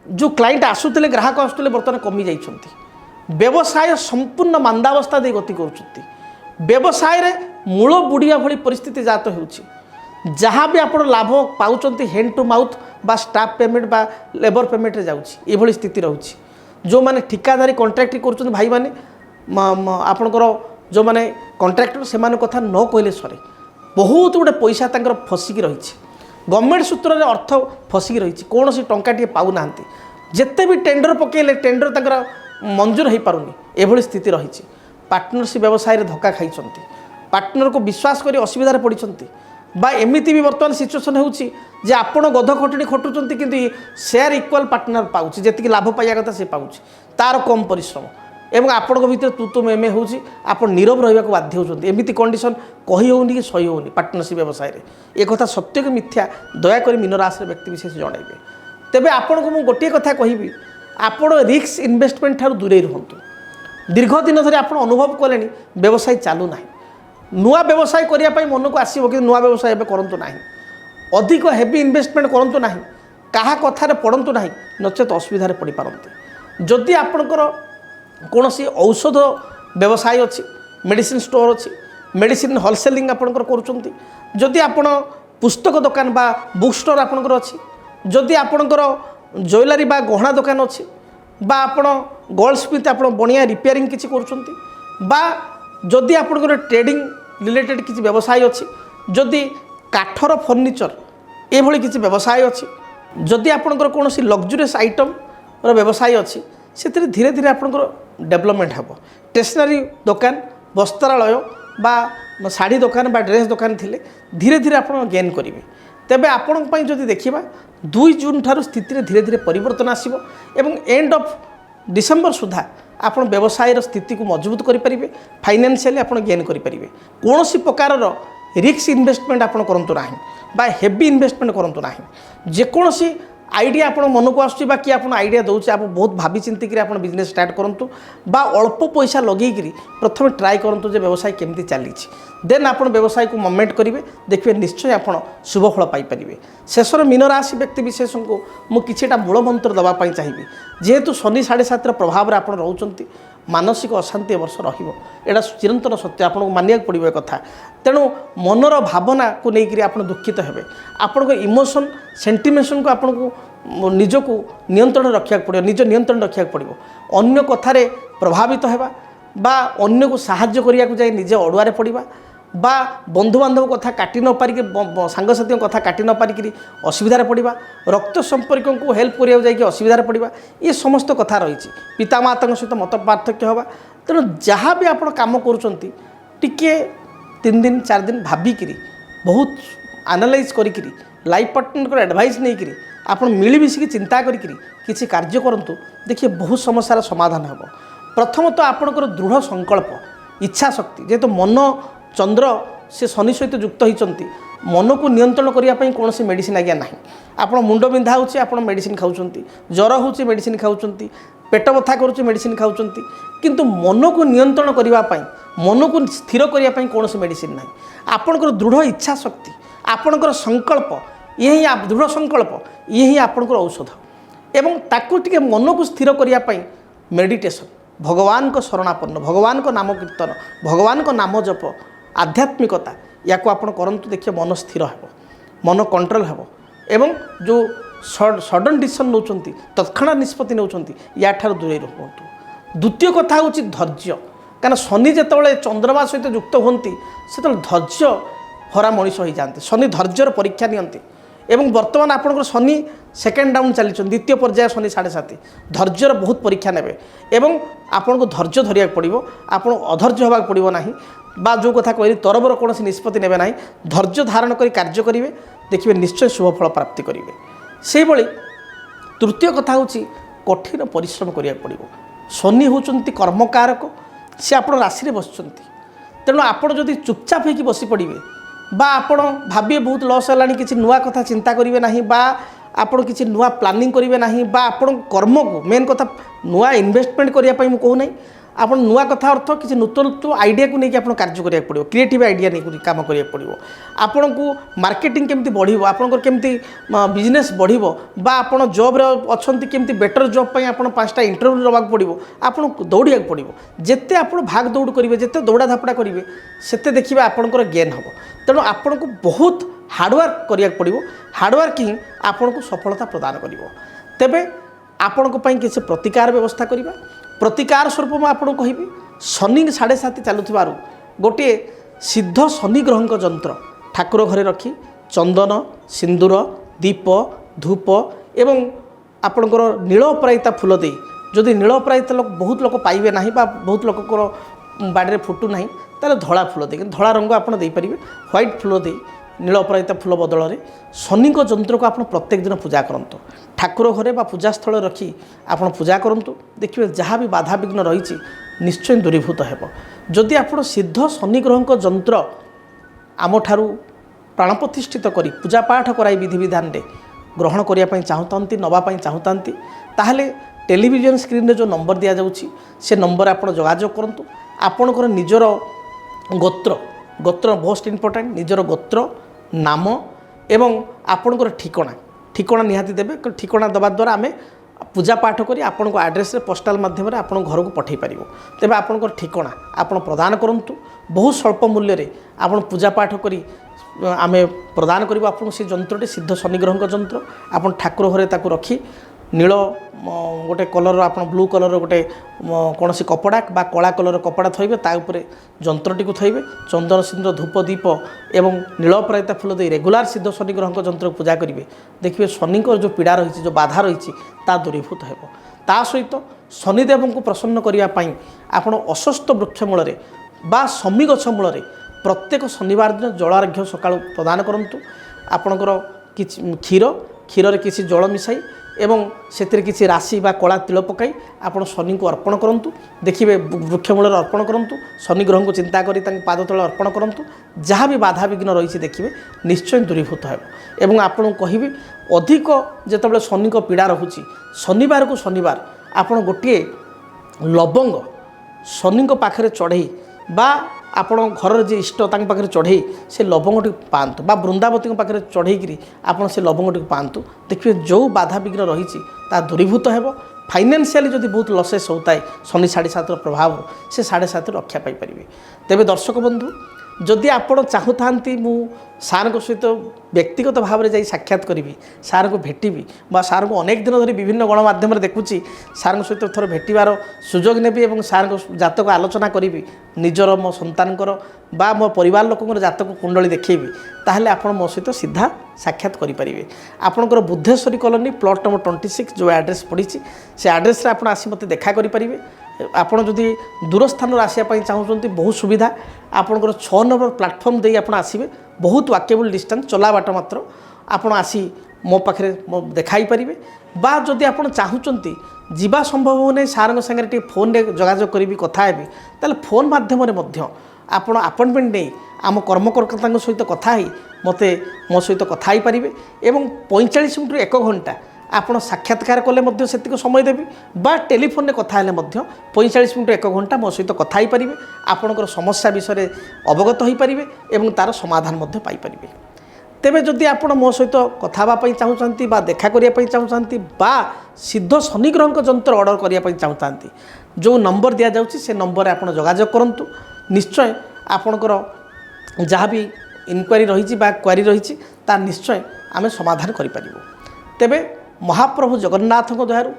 जो क्लाइंट आसुले ग्राहक आसुले बर्तमान कमी जाइए व्यवसाय संपूर्ण मांदावस्था दे गति कर व्यवसाय रे मूल बुड़िया भली परिस्थिति जात हो जहाँ भी आप लाभ पाँच हैंड टू माउथ बा स्टाफ पेमेंट बा लेबर पेमेंट जाऊँगी ये स्थिति रोचे जो मैंने ठिकादारी कॉन्ट्रैक्ट कर भाई मैंने आपणकर जो मैंने कॉन्ट्रैक्टर से कथा न कहले सरे बहुत गुटे पैसा तंकर फसिकी रही गवर्नमेंट सूत्र में अर्थ फसिकी रही कौन सी टंकाटे पाऊना जिते भी टेंडर पकड़े टेंडर तक मंजूर हो पारुनी एभली स्थिति रही पार्टनरशिप व्यवसाय धक्का खाई पार्टनर को विश्वास कर असुविधार पड़ती बा एमती भी बर्तमान सिचुएसन होची जे आपण गध खटुणी खटुंट कि शेयर इक्वाल पार्टनर पाँच जी लाभ पाइबा कथा से पाँच तार कम परिश्रम एवं आपण भीतर तू तुम एम हो नीरव रहा बाध्य होती एमती कंडीशन कही होनी कि सही होनी पार्टनरशिप व्यवसाय में एक कथा सत्य को मिथ्या दयाकोरी मीन राशि व्यक्ति विशेष जनइबे तेबे आपण को गोटे कथा कहबी आपण रिस्क इन्वेस्टमेंट ठार दूरे रुहतु दीर्घ दिन धरी आप अनुभव कले व्यवसाय चालू ना नुआ व्यवसाय करने मन को आसो कि नुआ व्यवसाय करूँ ना अधिक हेवी इन्वेस्टमेंट करूँ ना କାହା କଥାରେ ପଡ଼ନ୍ତୁ ନାହିଁ, ନଚେତ ଅସୁବିଧାରେ ପଡ଼ିପାରନ୍ତି। ଯଦି ଆପଣଙ୍କର କୌଣସି ଔଷଧ ବ୍ୟବସାୟ ଅଛି, ମେଡ଼ିସିନ ଷ୍ଟୋର ଅଛି, ମେଡ଼ିସିନ ହୋଲସେଲିଂ ଆପଣଙ୍କର କରୁଛନ୍ତି, ଯଦି ଆପଣ ପୁସ୍ତକ ଦୋକାନ ବା ବୁକ୍ ଷ୍ଟୋର ଆପଣଙ୍କର ଅଛି, ଯଦି ଆପଣଙ୍କର ଜୁଏଲାରୀ ବା ଗହଣା ଦୋକାନ ଅଛି, বা ଆପଣ ଗୋଲ୍ଡ ସ୍ମିଥ୍ ଆପଣ ବଣିଆ ରିପେୟାରିଂ କିଛି କରୁଛନ୍ତି, বা ଯଦି ଆପଣଙ୍କର ଟ୍ରେଡ଼ିଂ ରିଲେଟେଡ଼ କିଛି ବ୍ୟବସାୟ ଅଛି, ଯଦି କାଠର ଫର୍ଣ୍ଣିଚର ଏଭଳି କିଛି ବ୍ୟବସାୟ ଅଛି, ଯଦି ଆପଣଙ୍କର କୌଣସି ଲକ୍ଜୁରିୟସ୍ ଆଇଟମ୍ର ବ୍ୟବସାୟ ଅଛି, ସେଥିରେ ଧୀରେ ଧୀରେ ଆପଣଙ୍କର ଡେଭଲପମେଣ୍ଟ ହେବ। ଷ୍ଟେସନାରୀ ଦୋକାନ, ବସ୍ତ୍ରାଳୟ ବା ଶାଢ଼ୀ ଦୋକାନ ବା ଡ୍ରେସ୍ ଦୋକାନ ଥିଲେ ଧୀରେ ଧୀରେ ଆପଣ ଗେନ୍ କରିବେ। ତେବେ ଆପଣଙ୍କ ପାଇଁ ଯଦି ଦେଖିବା 2 ଜୁନ୍ ଠାରୁ ସ୍ଥିତିରେ ଧୀରେ ଧୀରେ ପରିବର୍ତ୍ତନ ଆସିବ ଏବଂ ଏଣ୍ଡ ଅଫ୍ ଡିସେମ୍ବର ସୁଦ୍ଧା ଆପଣ ବ୍ୟବସାୟର ସ୍ଥିତିକୁ ମଜବୁତ କରିପାରିବେ, ଫାଇନାନ୍ସିଆଲି ଆପଣ ଗେନ୍ କରିପାରିବେ। କୌଣସି ପ୍ରକାରର ରିସ୍କ ଇନଭେଷ୍ଟମେଣ୍ଟ ଆପଣ କରନ୍ତୁ ନାହିଁ ବା ହେଭି ଇନଭେଷ୍ଟମେଣ୍ଟ କରନ୍ତୁ ନାହିଁ। ଯେକୌଣସି ଆଇଡ଼ିଆ ଆପଣ ମନକୁ ଆସୁଛି ବା କିଏ ଆପଣ ଆଇଡ଼ିଆ ଦେଉଛି, ଆପଣ ବହୁତ ଭାବି ଚିନ୍ତିକିରି ଆପଣ ବିଜନେସ୍ ଷ୍ଟାର୍ଟ କରନ୍ତୁ ବା ଅଳ୍ପ ପଇସା ଲଗେଇକିରି ପ୍ରଥମେ ଟ୍ରାଏ କରନ୍ତୁ ଯେ ବ୍ୟବସାୟ କେମିତି ଚାଲିଛି। ଦେନ୍ ଆପଣ ବ୍ୟବସାୟକୁ ମୁଭମେଣ୍ଟ କରିବେ, ଦେଖିବେ ନିଶ୍ଚୟ ଆପଣ ଶୁଭ ଫଳ ପାଇପାରିବେ। ଶେଷରେ ମୀନ ରାଶି ବ୍ୟକ୍ତି ବିଶେଷଙ୍କୁ ମୁଁ କିଛିଟା ମୂଳ ମନ୍ତ୍ର ଦେବା ପାଇଁ ଚାହିଁବି। ଯେହେତୁ ଶନି 7.5ର ପ୍ରଭାବରେ ଆପଣ ରହୁଛନ୍ତି, ମାନସିକ ଅଶାନ୍ତି ଏ ବର୍ଷ ରହିବ, ଏଇଟା ଚିରନ୍ତନ ସତ୍ୟ, ଆପଣଙ୍କୁ ମାନିବାକୁ ପଡ଼ିବ ଏ କଥା। ତେଣୁ ମନର ଭାବନାକୁ ନେଇକରି ଆପଣ ଦୁଃଖିତ ହେବେ, ଆପଣଙ୍କ ଇମୋସନ୍ ସେଣ୍ଟିମେଣ୍ଟକୁ ଆପଣଙ୍କୁ ନିଜକୁ ନିୟନ୍ତ୍ରଣ ରଖିବାକୁ ପଡ଼ିବ, ନିଜ ନିୟନ୍ତ୍ରଣ ରଖିବାକୁ ପଡ଼ିବ। ଅନ୍ୟ କଥାରେ ପ୍ରଭାବିତ ହେବା ବା ଅନ୍ୟକୁ ସାହାଯ୍ୟ କରିବାକୁ ଯାଇ ନିଜେ ଅଡ଼ୁଆରେ ପଡ଼ିବା বা বন্ধুবান্ধব কথা কাটি ন পারিকি সাংসাথী কথা কাটি ন পারিকি অসুবিধার পড়া, রক্ত সম্পর্ক হেল্প করা যাই অসুবিধার পড়া, এ সমস্ত কথা রয়েছে। পিতামাতা সহিত মত পার্থক্য হওয়া। তেণু যা বি আপনার কাম করছেন টিকে 3 দিন 4 দিন ভাবিকি বহুত আনালাইজ করি লাইফ পার্টনর এডভাইস নেইকি আপনার মিলিমিশিকি চিন্তা করি কিছু কার্য করতু, দেখি বহু সমস্যার সমাধান হব। প্রথমত আপনার দৃঢ় সংকল্প, ইচ্ছা শক্তি, যেহেতু মন চন্দ্র সে শনি সহিত যুক্ত হয়েছেন, মনকু নিয়ন্ত্রণ করা কৌশি মেডিসিন আজ্ঞা না। আপনার মুন্ড বিন্ধা হচ্ছে আপনার মেডিসিন খাচ্ছেন, জ্বর হচ্ছে মেডিসিন খাচ্ছেন, পেট বথা করছে মেডিসিন খাচ্ছেন, কিন্তু মনকু নিয়ন্ত্রণ করা, মনকু স্থির করা কৌশি মেডিসিন না। আপনার দৃঢ় ইচ্ছা শক্তি, আপনার সংকল্প, ইয়ে হি দৃঢ় সংকল্প, ইয়ে হি আপনার ঔষধ। এবং তাকে টিকে মনকু স্থির করা মেডিটেসন, ভগবান শরণাপন্ন, ভগবান নাম কীর্তন, ভগবান নাম জপ, আধ্যাত্মিকতা, ইয়াকু আপনার করতু, দেখে মন স্থির হব, মন কন্ট্রোল হব এবং যে সডন ডিসিশন নেউছেন, তৎক্ষণাৎ নিষ্পত্তি নেউছেন, ইয়াঠার দূরে রুহতু। দ্বিতীয় কথা হচ্ছে ধৈর্য, কারণ শনি যেতবে চন্দ্रमा সহিত যুক্ত হুঁতি সেতবে ধৈর্য ভরা মଣିষ হয়ে যাতে। শনি ধৈর্যর পরীক্ষা নিয়ন্তি এবং বর্তমান আপনার শনি সেকেন্ড ডাউন চালিছেন, দ্বিতীয় পর্যায়ে শনি 7.5, ধৈর্যর বহুত পরীক্ষা নেবে এবং আপনার ধৈর্য ধরিয়া পড়ব, আপনার অধৈর্য হওয়া পড়ব না বা যে কথা কহিলি তরবর কৌশি নিষ্পত্তি নেবে না, ধৈর্য ধারণ করে কার্য করবে, দেখবে নিশ্চয় শুভফল প্রাপ্তি করবে। সেইভাবে তৃতীয় কথা হচ্ছে কঠিন পরিশ্রম করা পড়ব। শনি হচ্ছেন কর্মকারক, সে আপনার রাশি বসছেন, তেণু আপনার যদি চুপচাপ হয়ে বসি পড়বে বা আপনার ভাবিয়ে বহুত লস হলানি, কিছু নূয়া কথা চিন্তা করবে না বা আপনার কিছু নূয়া প্লানিং করবে না বা আপনার কর্মকু মেন কথা নূয়া ইনভেস্টমেন্ট করা মু कहू ना, আপনার নূয়া কথা অর্থ কিছু নূতন আইডিয়া কু নেই আপনার কার্য করা পড়ব, ক্রিয়েটিভ আইডিয়া নেই কাম করা পড়ব। আপনার মার্কেটিং কেমতি বড়, আপনার কেমতি বিজনেস বড় বা আপনার জব্রে অনেক কেমতি বেটর জব পাই আপনার 5টা ইন্টরভিউ দেওয়া পড়ব, আপনার দৌড়া পড়ব। যেতে আপনার ভাগ দৌড় করবে, যেতে দৌড়া ধাপড়া করবে, সেতে দেখবে আপনার গেন হব। তেণু আপনার বহুত হার্ডওয়ার্ক করা পড়ব, হার্ডওয়ার্ক হি আপনার সফলতা প্রদান করব। তেবে আপনার কিছু প্রতিকার ব্যবস্থা করা, প্রতিকার স্বরূপ মু আপনার কহিবি শনি 7.5 চালুবার গোटे সিদ্ধ শনি গ্রহঙ্ক যন্ত্র ঠাকুর ঘরে রখি চন্দন, সিন্দুর, দীপ, ধূপ এবং আপনার নীল অপরাজিতা ফুল দিয়ে, যদি নীল অপরাজিতা বহুত লোক পাইবে না বা বহুত লোকর বাড়িতে ফুটু না, তাহলে ধলা ফুল দিয়ে, কিন্তু ধলা রঙ আপনার দিয়ে, হোয়াইট ফুল দিয়ে নীল অপরাজিতা ফুল বদଳରେ শনিଙ୍କ যন্ত্রକୁ ଆପଣ প্রত্যেক দিন পূজা করন্তু, ঠাকুর ঘরে বা পূজাস্থল রখি ଆପଣ পূজা করন্তু, দেখবে যাহা বি বাধা বিঘ্ন রয়েছে নিশ্চয় দূরীভূত ହେବ। যদি ଆପଣ সিদ্ধ শনি গ্রহଙ୍କ যন্ত্র আমঠারু প্রাণ প্রতিষ্ঠিত করে পূজা পাঠ করাই বিধিবিধানে গ্রহণ করা চাহুতান্তি, নবা চাহুতান্তি, তাহলে টেলিভিजन স্ক্রিনে যে নম্বর দিয়া যাଉଛି সে নম্বরে ଆପଣ যোগাযোগ করন্তু। ଆପଣଙ୍କର ନିଜର গোত্র, গোত্র মোস্ট ইম্পর্টাଣ୍ଟ, ନିଜର ଗୋତ୍ର, ନାମ ଏବଂ ଆପଣଙ୍କର ଠିକଣା ঠিকଣା নিহাতি দেবে ঠিকଣା দেवा द्वारा आम पूजा पाठ करी आपण आड्रेस पोस्टाल माध्यम आपण घर को पठे पार तेज आपण ठिकना आपण प्रदान करूँ बहुत स्वल्प मूल्य आपण पूजा पाठ करी आम प्रदान करूँ आपको से जंत्रटी सिद्ध शनिग्रह जंत्र आप ठाकुर घरे ताकू रखी नील गोटे कलर आप ब्लू कलर गोटे कौन सी कपड़ा बा कला कलर कपड़ा थोबे ताऊपर जंत्रटी को थोबे चंदन सिंदूर धूप दीप एवं नीलपराजिता फूल दे रेगुलार सिद्ध शनिग्रह जंत्र को पूजा करेंगे देखिए शनि जो पीड़ा रही जो बाधा रही ता दूरीभूत हो ता सहित शनिदेव को प्रसन्न करने आप अश्वस्थ वृक्ष मूल बा शमी गछ मूल प्रत्येक शनिवार दिन जलार्घ्य सका प्रदान करूँ आपणकर क्षीर क्षीर किसी जल मिसाई एवं से किसी राशि बा कला तिल पकाई आप शनि को अर्पण करूँ देखिए वृक्ष मूल अर्पण करूँ शनिग्रह को चिंता करी पाद तले अर्पण करूँ जहाँ भी बाधा विघ्न रही देखिए निश्चय दूरीभूत हो आपको कहबी अधिक जिते शनि को पीड़ा रोचे शनिवार को शनिवार आपड़ गोटे लवंग शनि पाखे चढ़ई बा आपण घर जी इष्ट पाखे चढ़ई से लवंगटी पातु बा वृंदावती पाखे चढ़ई आप से लवंगटी पातु देखिए जो बाधा विघ्न रही दूरीभूत हो फाइनान्शियली जदि बहुत लसेस होता है शनि 7.5 प्रभाव से 7.5 रक्षा पाई तेरे दर्शक बंधु जदि आपण चाहूँ मु सार सहित व्यक्तिगत भाव में साक्षात करी सार को भेटी बा सार को अनेक दिन धरी विभिन्न गणमाध्यम देखुची सार सहित थोड़ा भेटार सुजोग नेबी और सार को जातक आलोचना करी निजर मो सन्तानकर बा मो परिवार लोक जातक कुंडली देखी ताहले आपण मो सहित सीधा साक्षात करेंगे आपणकर बुद्धेश्वरी कॉलोनी प्लॉट नंबर 26 जो एड्रेस पड़ी से एड्रेस आप आसी मत देखा करेंगे आपड़ जदि दूर स्थान आसापी चाहूँगी बहुत सुविधा आपणकर 6 नंबर प्लाटफर्म दे आप आसवे बहुत वाकेबल डिस्टेंस चला बाट मात्र आपड़ आसी मो पाखे देखाई पारे बा जदि आप चाहूँगी जीवा संभव होने सार सागर फोन जोगाजोग करी कथा हेबी ताले फोन माध्यम आपण अपॉइंटमेंट नहीं आम कर्मकर्ता सहित कथा मते मो सहित कथा पारे एवं 45 मिनट 1 घंटा आपण साक्षात्कार कले से समय देवी बा टेलीफोन कथा 45 मिनट 1 घंटा मो सहित कथा पारे आपणकर समस्या विषय अवगत हो पारे और तार समाधान पाइपर तेबे जदि आप मो सहित कथावाई चाहूँगी बा देखा करने चाहूँगी बा सिद्ध शनिग्रह जंत्र ऑर्डर करने चाहूँगी जो नंबर दि जाऊँगी से नंबर आप जोगाजोग करूँ निश्चय आपणकर जहाँ भी इनक्वारी रही क्वारी रही निश्चय आम समाधान करें तेबे महाप्रभु जगन्नाथ दयारू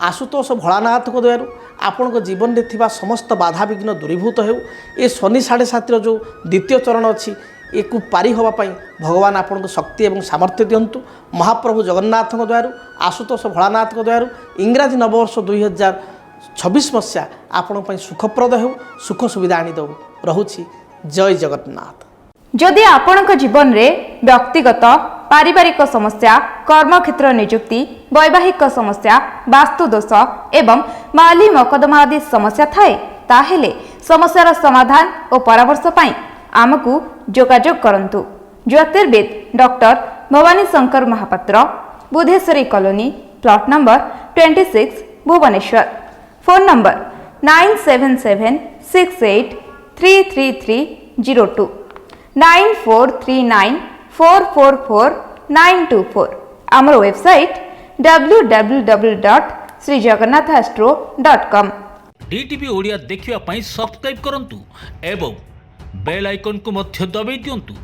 आशुतोष भोलानाथ दयारू आपण जीवन में थिबा समस्त बाधा विघ्न दूरीभूत हो ये शनि 7.5 जो द्वितीय चरण अच्छी एक पारी होगापाई भगवान आपन को शक्ति और सामर्थ्य दिंतु महाप्रभु जगन्नाथ दयारू आशुतोष भोलानाथ दयारू इंग्राजी नववर्ष 2026 मसीहा आपण सुखप्रद हो सुख सुविधा आनी दो रहुछि जय जगन्नाथ। जदि आपणक जीवन में व्यक्तिगत पारिवारिक समस्या कर्मक्षेत्र नियुक्ति वैवाहिक समस्या वास्तुदोष एवं माली मकदमा आदि समस्या थाए ताहेले समस्यार समाधान और परामर्श पाई आमको जोगाजोग करंतु। ज्योतिर्विद doctor Bhabani Shankar Mahapatra Buddheswari colony plot number 26 Bhubaneswar. Phone number 9776833302 9439444924। आमर वेबसाइट www.srijagannathastro.com। डीटीवी ओडिया देखिवा पई सब्सक्राइब करंतु एवं बेल आइकन को मध्य दबाई दियंतु।